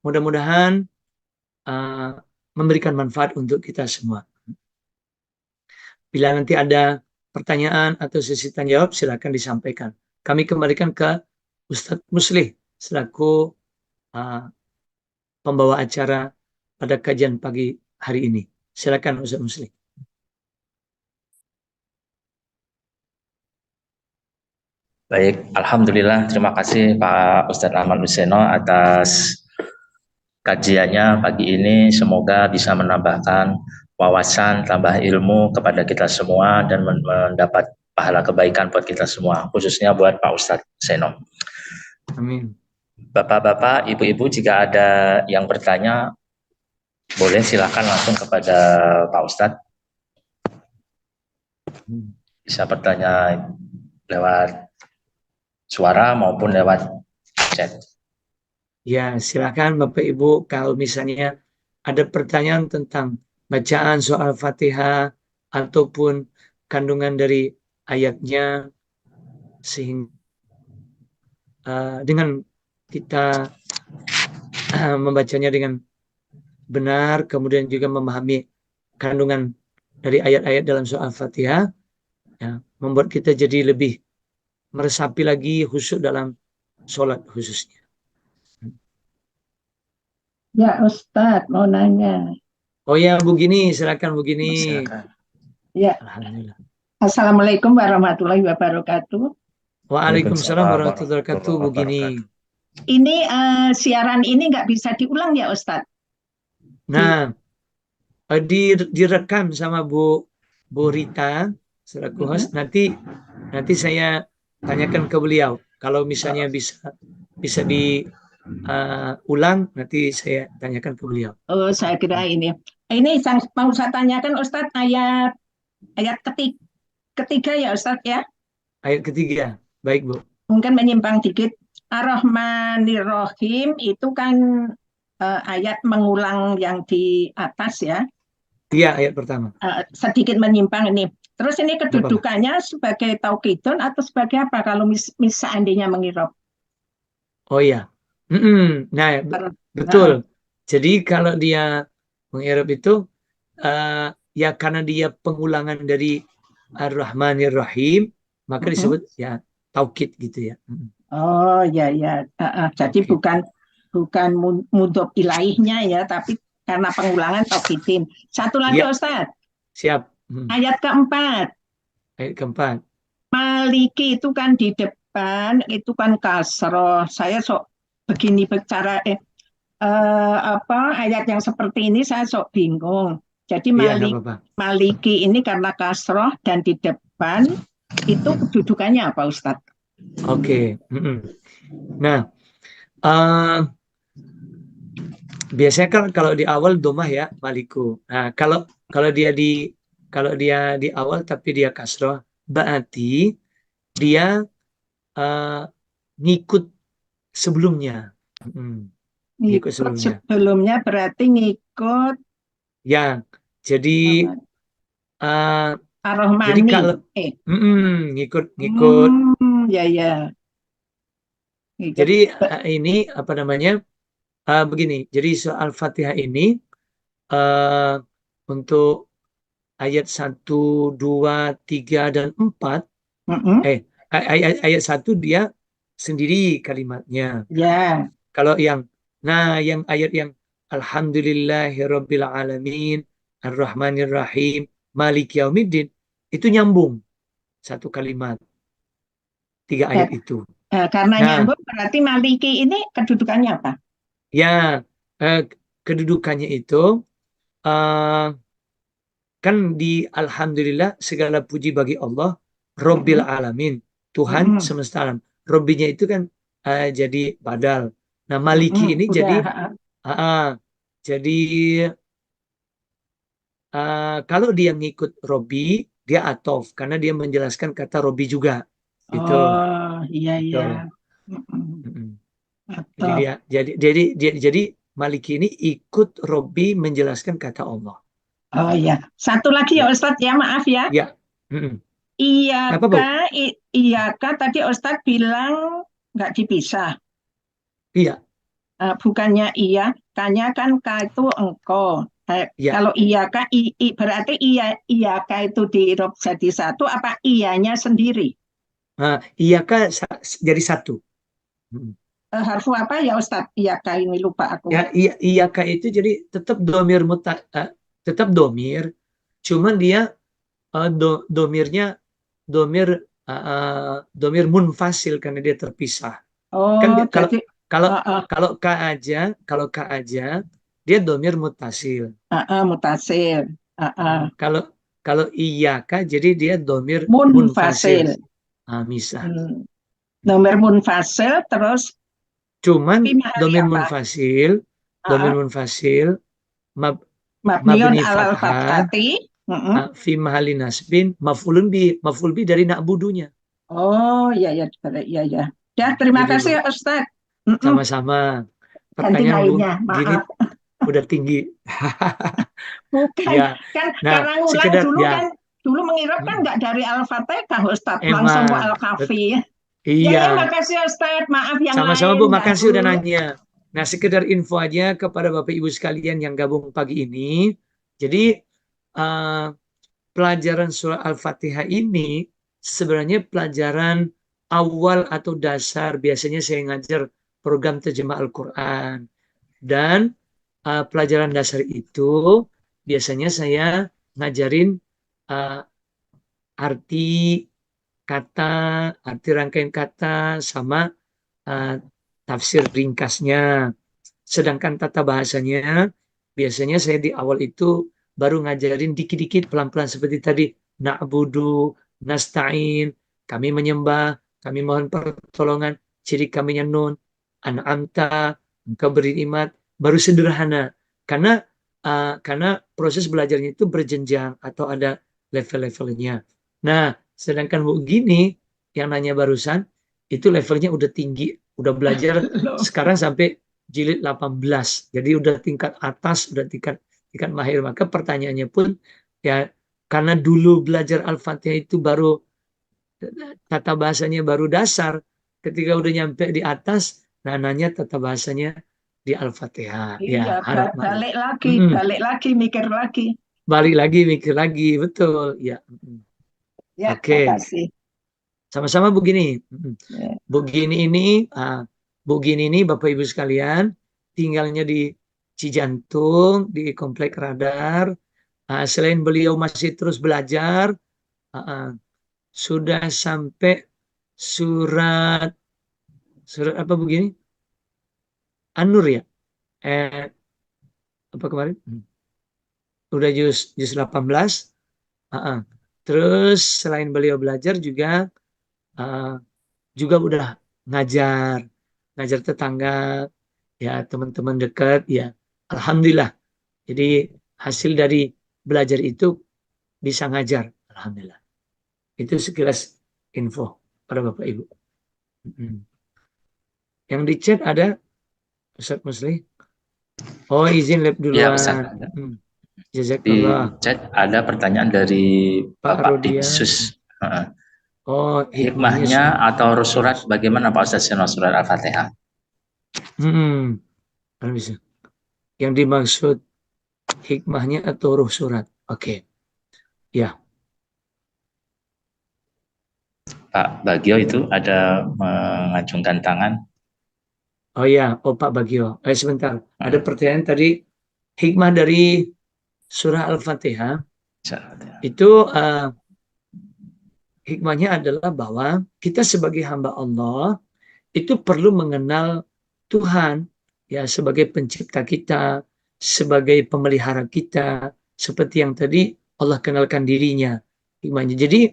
Speaker 2: mudah-mudahan memberikan manfaat untuk kita semua. Bila nanti ada pertanyaan atau sesi tanya jawab, silakan disampaikan. Kami kembalikan ke Ustadz Muslih selaku pembawa acara pada kajian pagi hari ini. Silakan Ustadz Muslih.
Speaker 1: Baik, alhamdulillah. Terima kasih Pak Ustadz Ahmad Huseno atas kajiannya pagi ini. Semoga bisa menambahkan wawasan, tambah ilmu kepada kita semua dan mendapat pahala kebaikan buat kita semua, khususnya buat Pak Ustadz Huseno.
Speaker 2: Amin.
Speaker 1: Bapak-bapak, ibu-ibu, jika ada yang bertanya, boleh silakan langsung kepada Pak Ustadz. Bisa bertanya lewat suara maupun lewat chat.
Speaker 2: Ya, silakan Bapak Ibu, kalau misalnya ada pertanyaan tentang bacaan soal Fatihah ataupun kandungan dari ayatnya, sehingga dengan kita membacanya dengan benar, kemudian juga memahami kandungan dari ayat-ayat dalam soal Fatihah, ya, membuat kita jadi lebih meresapi lagi khusyuk dalam sholat khususnya.
Speaker 4: Ya Ustadz mau nanya.
Speaker 2: Oh ya, Bu Gini, silakan Bu Gini.
Speaker 1: Silakan.
Speaker 4: Ya.
Speaker 2: Alhamdulillah.
Speaker 4: Assalamualaikum warahmatullahi wabarakatuh.
Speaker 2: Waalaikumsalam warahmatullahi wabarakatuh, Bu Gini.
Speaker 4: Ini siaran ini nggak bisa diulang ya Ustadz?
Speaker 2: Nah, direkam sama Bu Rita selaku host. Nanti saya tanyakan ke beliau kalau misalnya bisa ulang, nanti saya tanyakan ke beliau.
Speaker 4: Oh, saya kira ini. Ini yang mau saya tanyakan Ustadz ayat ketiga ya Ustadz ya.
Speaker 2: Ayat ketiga, baik Bu.
Speaker 4: Mungkin menyimpang dikit. Ar-Rahmanir-Rahim itu kan ayat mengulang yang di atas ya.
Speaker 2: Iya, ayat pertama.
Speaker 4: Sedikit menyimpang ini. Terus ini
Speaker 2: Nggak apa-apa.
Speaker 4: kedudukannya sebagai taukidun atau sebagai apa kalau seandainya mengirob?
Speaker 2: Oh iya. Nah,
Speaker 4: Nah,
Speaker 2: betul. Jadi kalau dia mengirob itu ya karena dia pengulangan dari Ar-Rahmanir Rahim, maka disebut ya taukid gitu ya.
Speaker 4: oh ya ya. Jadi
Speaker 2: Oke.
Speaker 4: bukan mudhof ilaihnya ya, tapi karena pengulangan taukidin. Satu lagi
Speaker 2: Iya,
Speaker 4: Ustadz,
Speaker 2: siap.
Speaker 4: ayat keempat.
Speaker 2: Ayat keempat.
Speaker 4: Maliki itu kan di depan itu kan kasroh. Saya sok begini bicara ayat yang seperti ini saya sok bingung. Jadi
Speaker 2: Iya, nggak apa-apa.
Speaker 4: Maliki ini karena kasroh dan di depan itu kedudukannya apa Ustadz?
Speaker 2: Oke. Nah, biasanya kan kalau di awal domah ya maliku. Nah, kalau dia di awal tapi dia kasroh, berarti dia ngikut sebelumnya. Ngikut sebelumnya.
Speaker 4: Sebelumnya berarti ngikut
Speaker 2: Ya, jadi
Speaker 4: Ar-Rahmani.
Speaker 2: kalau ngikut.
Speaker 4: Ya ya. Ngikut.
Speaker 2: Jadi ini apa namanya? Begini. Jadi soal Fatihah ini untuk ayat 1, 2, 3, dan 4 ayat 1 dia sendiri kalimatnya.
Speaker 4: Ya.
Speaker 2: Kalau yang ayat yang Alhamdulillahirabbil alamin Ar-Rahmanir Rahim Maliki Yaumiddin itu nyambung satu kalimat. 3 ayat itu.
Speaker 4: Karena nyambung berarti Maliki ini kedudukannya apa?
Speaker 2: Ya, kedudukannya itu kan di Alhamdulillah segala puji bagi Allah Rabbil Alamin, Tuhan semesta alam. Robbinya itu kan jadi badal. Nah, Maliki ini jadi kalau dia ngikut Robbi, dia atof karena dia menjelaskan kata Robbi juga. Gitu.
Speaker 4: Oh, iya
Speaker 2: gitu.
Speaker 4: iya.
Speaker 2: Jadi Maliki ini ikut Robbi menjelaskan kata Allah.
Speaker 4: Oh iya. Satu lagi ya Ustadz ya, maaf ya.
Speaker 2: Ya.
Speaker 4: Iyaka tadi Ustadz bilang nggak dipisah.
Speaker 2: Iya.
Speaker 4: Bukannya iya, kanya kan K itu engkau.
Speaker 2: Ya.
Speaker 4: Kalau iyaka, berarti iyaka itu diirob jadi satu, apa iyanya sendiri?
Speaker 2: Iyaka jadi satu.
Speaker 4: Harfu apa ya Ustadz? Iyaka ini lupa aku.
Speaker 2: Ya, iyaka itu jadi tetap domir tetap domir, cuman dia domirnya domir munfasil karena dia terpisah.
Speaker 4: Oh,
Speaker 2: kan dia,
Speaker 4: jadi
Speaker 2: kalau K aja dia domir mutasil.
Speaker 4: Mutasil.
Speaker 2: Kalau iyaka jadi dia domir
Speaker 4: munfasil.
Speaker 2: Misal.
Speaker 4: Domir munfasil terus.
Speaker 2: Cuman domir munfasil
Speaker 4: mabniun alal fathati
Speaker 2: fi mahali nasbin maf'ulun bi dari na'budunya.
Speaker 4: Oh iya. Ya, terima kasih Ustaz.
Speaker 2: Sama-sama.
Speaker 4: Pertanyaan
Speaker 2: gini udah tinggi.
Speaker 4: Bukan,
Speaker 2: ya.
Speaker 4: Kan karena ngulang dulu mengirob kan nggak dari Al-Fatihah Ustaz, langsung ke Al-Kafi.
Speaker 2: Iya.
Speaker 4: Makasih Ustaz, maaf yang
Speaker 2: sama-sama
Speaker 4: lain.
Speaker 2: Bu, makasih udah nanya. Nah, sekedar info aja kepada Bapak Ibu sekalian yang gabung pagi ini. Jadi pelajaran surah Al-Fatihah ini sebenarnya pelajaran awal atau dasar. Biasanya saya ngajar program terjemah Al-Quran. Dan pelajaran dasar itu biasanya saya ngajarin arti kata, arti rangkaian kata, sama tafsir ringkasnya. Sedangkan tata bahasanya biasanya saya di awal itu baru ngajarin dikit-dikit pelan-pelan seperti tadi. Na'budu, nasta'in, kami menyembah, kami mohon pertolongan, ciri kaminya nun. an'amta, engkau beri nikmat, baru sederhana. Karena proses belajarnya itu berjenjang atau ada level-levelnya. Nah, sedangkan Bu Gini yang nanya barusan itu levelnya udah tinggi, udah belajar sekarang sampai jilid 18. Jadi udah tingkat atas, udah tingkat mahir. Maka pertanyaannya pun ya karena dulu belajar Al-Fatihah itu baru tata bahasanya baru dasar, ketika udah nyampe di atas, nah nanya tata bahasanya di Al-Fatihah.
Speaker 4: Iya,
Speaker 2: Ya, harap
Speaker 4: balik lagi,
Speaker 2: Mm-mm.
Speaker 4: mikir lagi.
Speaker 2: Balik lagi, mikir lagi, betul. Ya.
Speaker 4: Ya,
Speaker 2: Oke.
Speaker 4: makasih.
Speaker 2: Sama-sama begini.
Speaker 4: Ya.
Speaker 2: Begini ini Bapak Ibu sekalian tinggalnya di Cijantung di Komplek Radar. Selain beliau masih terus belajar, sudah sampai surat apa begini? An-Nur ya? Apa kemarin? Udah juz 18. Terus selain beliau belajar juga udah ngajar tetangga, ya teman-teman dekat, ya alhamdulillah. Jadi hasil dari belajar itu bisa ngajar, alhamdulillah. Itu sekilas info pada Bapak Ibu. Yang di chat ada Ustaz Musli. Oh, izin lab
Speaker 1: Ya,
Speaker 2: duluan.
Speaker 1: Ustaz. Di
Speaker 2: Jazakallah.
Speaker 1: chat ada pertanyaan dari
Speaker 2: Pak
Speaker 1: Bapak
Speaker 2: Rodian.
Speaker 1: Diksus.
Speaker 2: Oh,
Speaker 1: Hikmahnya atau surat bagaimana Pak Ustaz surat Al-Fatihah?
Speaker 2: Bisa. Yang dimaksud hikmahnya atau ruh surat. Oke. Ya.
Speaker 1: Pak Bagio itu ada mengacungkan tangan.
Speaker 2: Oh ya, Pak Bagio. Sebentar. Ada pertanyaan tadi, hikmah dari surah Al-Fatihah. Itu hikmahnya adalah bahwa kita sebagai hamba Allah itu perlu mengenal Tuhan ya sebagai pencipta kita, sebagai pemelihara kita, seperti yang tadi Allah kenalkan dirinya. Hikmahnya. Jadi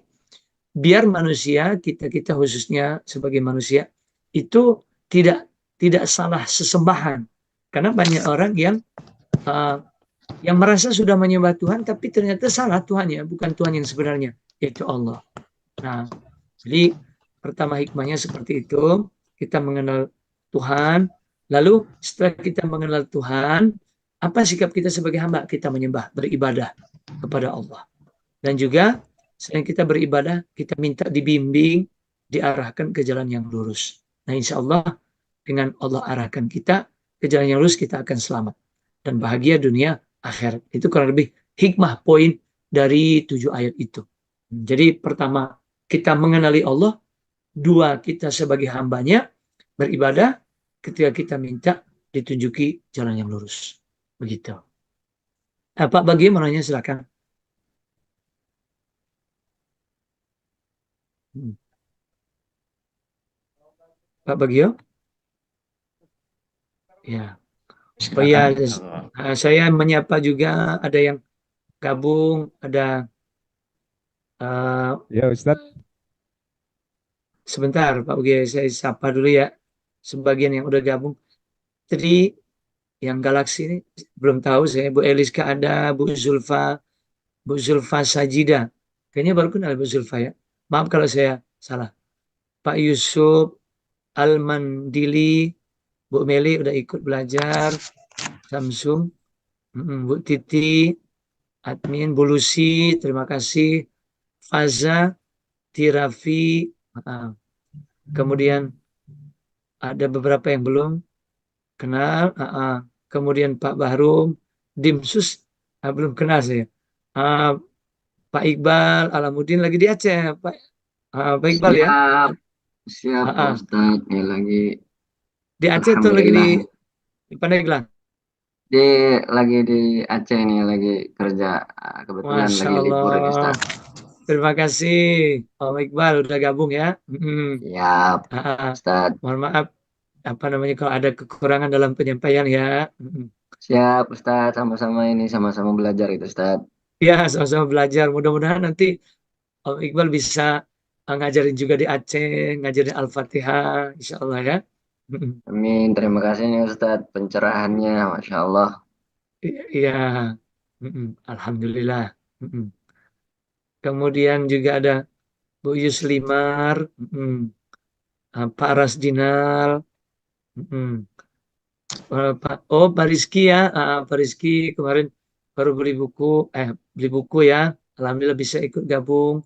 Speaker 2: biar manusia, kita khususnya sebagai manusia itu tidak salah sesembahan. Karena banyak orang yang merasa sudah menyembah Tuhan tapi ternyata salah Tuhannya, bukan Tuhan yang sebenarnya, yaitu Allah. Nah, jadi pertama hikmahnya seperti itu, kita mengenal Tuhan, lalu setelah kita mengenal Tuhan, apa sikap kita sebagai hamba? Kita menyembah, beribadah kepada Allah. Dan juga selain kita beribadah, kita minta dibimbing, diarahkan ke jalan yang lurus. Nah, insya Allah dengan Allah arahkan kita ke jalan yang lurus, kita akan selamat dan bahagia dunia akhirat. Itu kurang lebih hikmah poin dari 7 ayat itu. Jadi pertama, kita mengenali Allah. 2, kita sebagai hambanya beribadah. Ketika kita minta, ditunjuki jalan yang lurus. Begitu. Pak Bagio mau nanya, silakan. Pak Bagio? Ya. Oh iya, saya menyapa juga, ada yang gabung, ada
Speaker 8: ya Ustaz.
Speaker 2: Sebentar Pak Ugi, saya sapa dulu ya sebagian yang udah gabung. Tadi yang Galaksi ini belum tahu saya. Bu Eliska ada, Bu Zulfa Sajida. Kayaknya baru kenal Bu Zulfa ya. Maaf kalau saya salah. Pak Yusuf Almandili, Bu Meli udah ikut belajar. Samsung, Bu Titi, admin, Bu Lucy, terima kasih. Faza, Tirafi, kemudian ada beberapa yang belum kenal. Kemudian Pak Bahrum, Dimsus, belum kenal saya. Pak Iqbal, Alamuddin lagi di Aceh. Pak Iqbal ya?
Speaker 3: Siap Pak Ustadz, ini lagi
Speaker 2: di Aceh atau lagi di Pandeglang?
Speaker 3: Lagi di Aceh nih, lagi kerja. Kebetulan
Speaker 2: Masya
Speaker 3: lagi libur
Speaker 2: Allah.
Speaker 3: Ustaz.
Speaker 2: Terima kasih Om Iqbal udah gabung ya.
Speaker 3: Siap Ustadz.
Speaker 2: Mohon maaf kalau ada kekurangan dalam penyampaian ya.
Speaker 3: Siap Ustadz, sama-sama belajar itu Ustadz.
Speaker 2: Ya, sama-sama belajar. Mudah-mudahan nanti Om Iqbal bisa ngajarin juga di Aceh, ngajarin Al-Fatihah, insya Allah ya. Mm-mm.
Speaker 3: Amin. Terima kasih nih Ustadz pencerahannya, Masya Allah.
Speaker 2: Iya, mm-mm. Alhamdulillah. Mm-mm. Kemudian juga ada Bu Yuslimar, mm-mm. Pak Rasdinal, mm-mm. Pak Rizky ya, Pak Rizky kemarin baru beli buku ya, Alhamdulillah bisa ikut gabung.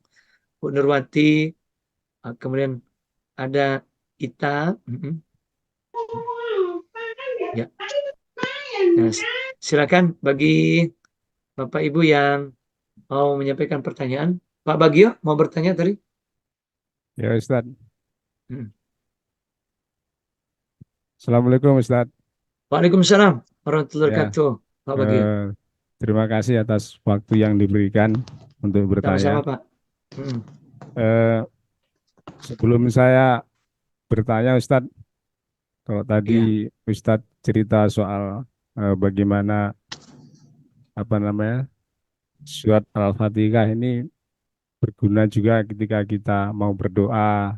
Speaker 2: Bu Nurwati, kemudian ada Ita, mm-mm. Ya, nah, silakan bagi Bapak Ibu yang mau menyampaikan pertanyaan. Pak Bagio mau bertanya tadi?
Speaker 8: Ya Ustaz,
Speaker 2: Hmm.
Speaker 8: Assalamualaikum Ustaz.
Speaker 2: Waalaikumsalam warahmatullahi
Speaker 8: Ya,
Speaker 2: wabarakatuh, Pak Bagio.
Speaker 8: terima kasih atas waktu yang diberikan untuk bertanya.
Speaker 2: Sama-sama Pak. Hmm.
Speaker 8: Eh, Sebelum saya bertanya Ustaz, kalau
Speaker 2: Iya.
Speaker 8: tadi Ustaz cerita soal bagaimana apa namanya surat Al-Fatihah ini berguna juga ketika kita mau berdoa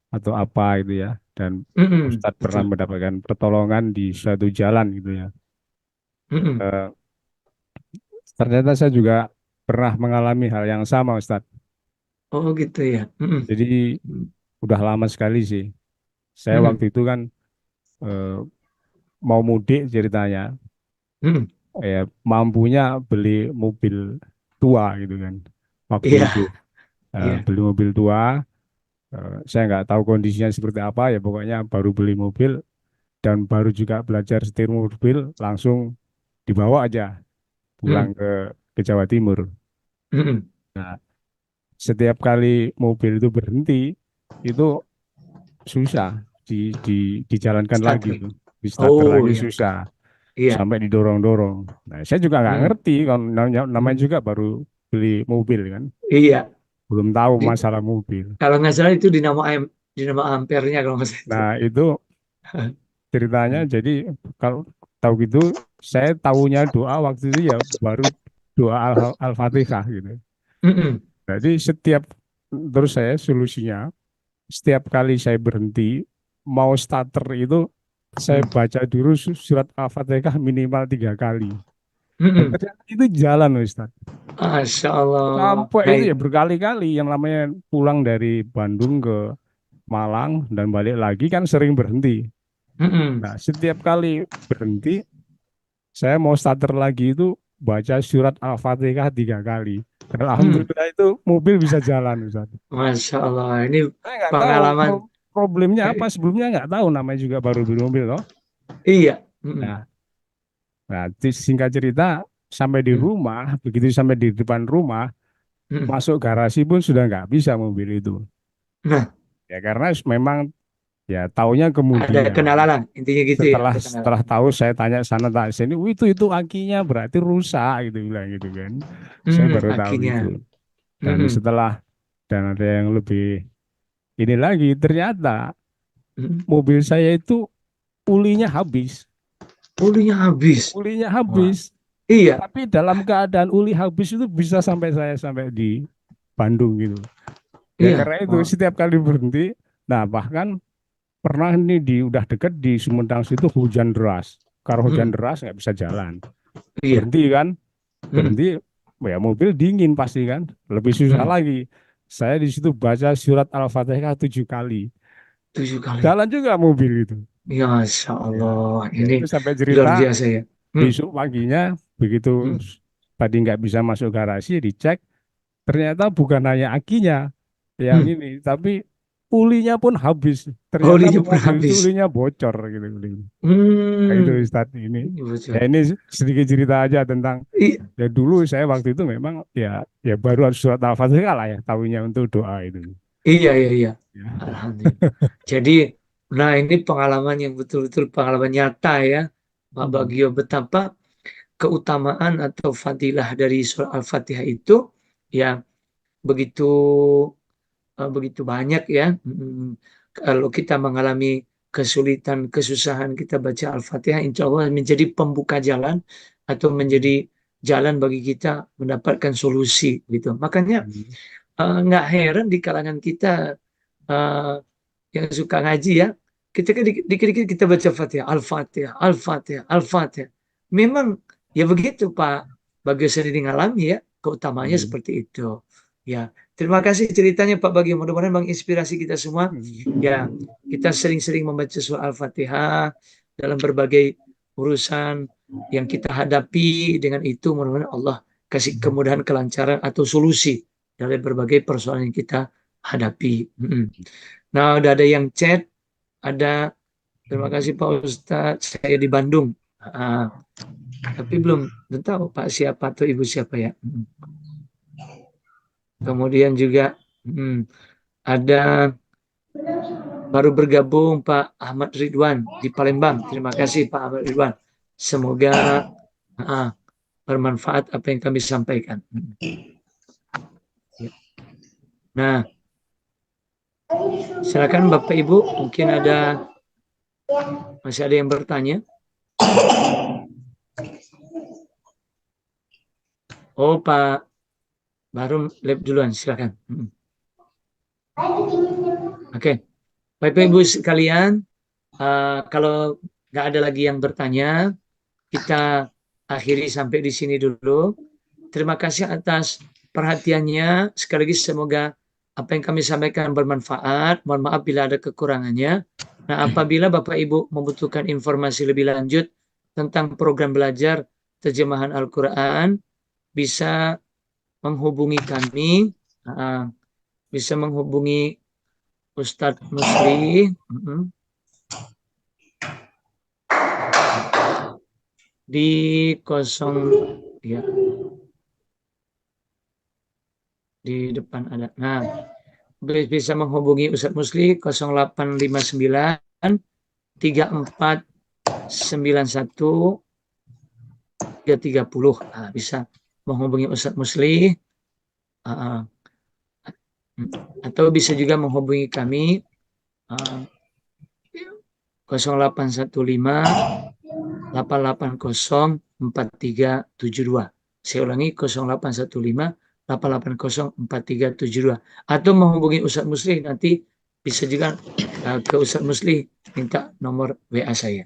Speaker 8: atau apa gitu ya, dan
Speaker 2: Mm-mm.
Speaker 8: Ustadz pernah
Speaker 2: Betul.
Speaker 8: mendapatkan pertolongan di suatu jalan gitu ya.
Speaker 2: Mm-mm.
Speaker 8: Eh, Ternyata saya juga pernah mengalami hal yang sama Ustadz.
Speaker 2: Oh gitu ya. Mm-mm.
Speaker 8: Jadi udah lama sekali sih. Saya
Speaker 2: Mm-mm.
Speaker 8: waktu itu kan eh, mau mudik ceritanya,
Speaker 2: Mm-mm.
Speaker 8: mampunya beli mobil tua gitu kan. Waktu
Speaker 2: Iya,
Speaker 8: itu
Speaker 2: iya.
Speaker 8: beli mobil tua, saya nggak tahu kondisinya seperti apa ya. Pokoknya baru beli mobil dan baru juga belajar setir mobil, langsung dibawa aja pulang
Speaker 2: Mm-mm.
Speaker 8: ke Jawa Timur.
Speaker 2: Mm-mm.
Speaker 8: Nah, setiap kali mobil itu berhenti, itu susah dijalankan lagi
Speaker 2: Starter.
Speaker 8: tuh. Di starter
Speaker 2: Oh
Speaker 8: lagi
Speaker 2: iya,
Speaker 8: susah,
Speaker 2: iya.
Speaker 8: sampai didorong-dorong. Nah, saya juga nggak
Speaker 2: Mm-mm.
Speaker 8: ngerti, kan namanya
Speaker 2: Mm-mm.
Speaker 8: juga baru beli mobil kan,
Speaker 2: Iya.
Speaker 8: belum tahu
Speaker 2: Di-
Speaker 8: masalah mobil.
Speaker 2: Kalau nggak salah itu dinamo ampernya kalau nggak salah itu.
Speaker 8: Nah, itu ceritanya. Jadi kalau tahu gitu, saya tahunya doa waktu itu ya baru doa Al-Fatihah gitu.
Speaker 2: Mm-mm.
Speaker 8: Jadi terus saya solusinya, setiap kali saya berhenti mau starter itu saya
Speaker 2: Mm.
Speaker 8: baca dulu surat Al-Fatihah minimal 3 kali. Dan
Speaker 2: Mm-mm.
Speaker 8: ternyata itu jalan Ustaz.
Speaker 2: Masya Allah.
Speaker 8: Sampai itu
Speaker 2: Baik.
Speaker 8: ya berkali-kali, yang namanya pulang dari Bandung ke Malang dan balik lagi kan sering berhenti.
Speaker 2: Mm-mm.
Speaker 8: Nah, setiap kali berhenti saya mau starter lagi itu baca surat Al-Fatihah 3 kali. Dan
Speaker 2: Mm.
Speaker 8: alhamdulillah itu mobil bisa jalan Ustaz.
Speaker 2: Masya Allah. Ini
Speaker 8: Saya nggak tahu
Speaker 2: pengalaman.
Speaker 8: problemnya apa,
Speaker 2: Eh,
Speaker 8: sebelumnya nggak tahu, namanya juga baru beli mobil loh.
Speaker 2: iya. Mm-mm.
Speaker 8: Nah, nah, singkat cerita, sampai di
Speaker 2: Mm.
Speaker 8: rumah, begitu sampai di depan rumah,
Speaker 2: Mm.
Speaker 8: masuk garasi pun sudah nggak bisa mobil itu.
Speaker 2: Nah,
Speaker 8: Ya karena memang ya taunya
Speaker 2: ada
Speaker 8: kemudian.
Speaker 2: kenalan. Intinya gitu ya.
Speaker 8: Setelah
Speaker 2: Ada kenalan.
Speaker 8: setelah tahu, saya tanya sana tak sini, "Wih, itu akinya berarti rusak," gitu bilang gitu kan. Saya baru tahu
Speaker 2: Akhirnya.
Speaker 8: gitu. Dan
Speaker 2: Mm-mm.
Speaker 8: dan ada yang lebih ini lagi, ternyata
Speaker 2: Mm-mm.
Speaker 8: mobil saya itu ulinya habis.
Speaker 2: Ulinya habis.
Speaker 8: Ulinya
Speaker 2: Wah.
Speaker 8: habis.
Speaker 2: Iya.
Speaker 8: Tapi dalam keadaan uli habis itu bisa sampai di Bandung gitu. Ya
Speaker 2: Iya.
Speaker 8: karena itu
Speaker 2: Wah.
Speaker 8: setiap kali berhenti, nah bahkan pernah ini udah deket di Sumedang situ hujan deras. Kalau hujan
Speaker 2: Mm.
Speaker 8: deras nggak bisa jalan.
Speaker 2: Iya.
Speaker 8: Berhenti kan,
Speaker 2: Mm.
Speaker 8: berhenti, ya mobil dingin pasti kan, lebih susah
Speaker 2: Mm.
Speaker 8: lagi. Saya di situ baca surat Al-Fatihah 7 kali.
Speaker 2: 7 kali.
Speaker 8: Jalan juga mobil itu.
Speaker 2: Ya, Masya
Speaker 8: Ya,
Speaker 2: Allah.
Speaker 8: ya
Speaker 2: Ini
Speaker 8: itu sampai
Speaker 2: luar
Speaker 8: cerita
Speaker 2: biasa ya. Mm.
Speaker 8: besok paginya begitu
Speaker 2: Mm.
Speaker 8: tadi nggak bisa masuk garasi, dicek ternyata bukan hanya akinya yang
Speaker 2: Mm.
Speaker 8: ini, tapi ulinya pun habis. Ternyata
Speaker 2: Ulinya pun
Speaker 8: mobil itu
Speaker 2: habis.
Speaker 8: ulinya bocor gitu. Nah, itu
Speaker 2: Hmm.
Speaker 8: Ustadz ini.
Speaker 2: Ini bocor.
Speaker 8: Ya ini sedikit cerita aja tentang
Speaker 2: Iya.
Speaker 8: ya dulu saya waktu itu memang ya baru harus surat Al-Fatihah lah ya tahunya untuk doa itu.
Speaker 2: Iya, iya, iya.
Speaker 8: Ya.
Speaker 2: Alhamdulillah. Jadi, nah ini pengalaman yang betul-betul pengalaman nyata ya, Pak Bagio, betapa keutamaan atau fadilah dari surah Al-Fatihah itu ya begitu begitu banyak ya. Kalau kita mengalami kesulitan, kesusahan, kita baca Al-Fatihah, insya Allah menjadi pembuka jalan atau menjadi jalan bagi kita mendapatkan solusi gitu. Makanya nggak heran di kalangan kita yang suka ngaji ya, ketika dikit-dikit kita baca Fatihah, Al-Fatihah, Al-Fatihah, Al-Fatihah. Memang ya begitu Pak Bagio sendiri ngalami ya, keutamanya seperti itu. Ya, terima kasih ceritanya Pak Bagio, mudah-mudahan menginspirasi kita semua. Ya, kita sering-sering membaca surah Al-Fatihah dalam berbagai urusan yang kita hadapi. Dengan itu mudah-mudahan Allah kasih kemudahan, kelancaran atau solusi dari berbagai persoalan yang kita hadapi. Nah, udah ada yang chat, ada. Terima kasih Pak Ustadz, saya di Bandung. Tapi belum tahu Pak siapa atau Ibu siapa ya. Kemudian juga ada baru bergabung Pak Ahmad Ridwan di Palembang. Terima kasih Pak Ahmad Ridwan. Semoga bermanfaat apa yang kami sampaikan. Nah, silakan Bapak Ibu, mungkin masih ada yang bertanya. Oh Pak Barum lab duluan, silakan. Oke. Bapak Ibu sekalian, kalau nggak ada lagi yang bertanya, kita akhiri sampai di sini dulu. Terima kasih atas perhatiannya. Sekali lagi semoga apa yang kami sampaikan bermanfaat. Mohon maaf bila ada kekurangannya. Nah, apabila Bapak Ibu membutuhkan informasi lebih lanjut tentang program belajar terjemahan Al-Quran, bisa menghubungi kami, bisa menghubungi Ustadz Musli di di depan ada. Nah, bisa menghubungi Ustadz Musli 0859 3491 330. Bisa menghubungi Ustadz Musli, atau bisa juga menghubungi kami 0815 880 4372. Saya ulangi 0815 880 4372. Atau menghubungi Ustadz Musli, nanti bisa juga ke Ustadz Musli minta nomor WA saya.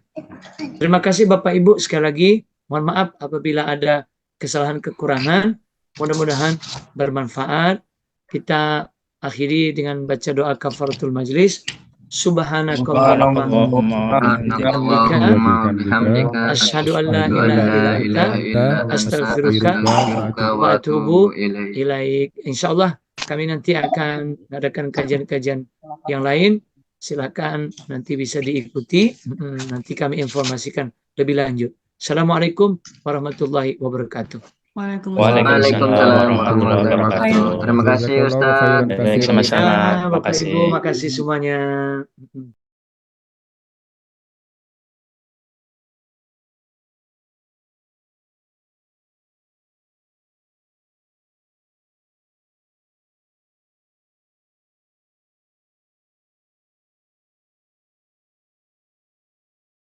Speaker 2: Terima kasih Bapak Ibu sekali lagi. Mohon maaf apabila ada kesalahan kekurangan. Mudah-mudahan bermanfaat. Kita akhiri dengan baca doa kafaratul majlis. Subhanakallahumma bihamdika asyhadu an la ilaha illa anta astaghfiruka wa atubu ilaik. Insyaallah kami nanti akan mengadakan kajian-kajian yang lain. Silakan nanti bisa diikuti. Nanti kami informasikan lebih lanjut. Assalamualaikum warahmatullahi wabarakatuh.
Speaker 3: Waalaikumsalam warahmatullahi wabarakatuh. Terima kasih Ustaz.
Speaker 1: Sama-sama.
Speaker 2: Bapak Ibu, makasih semuanya.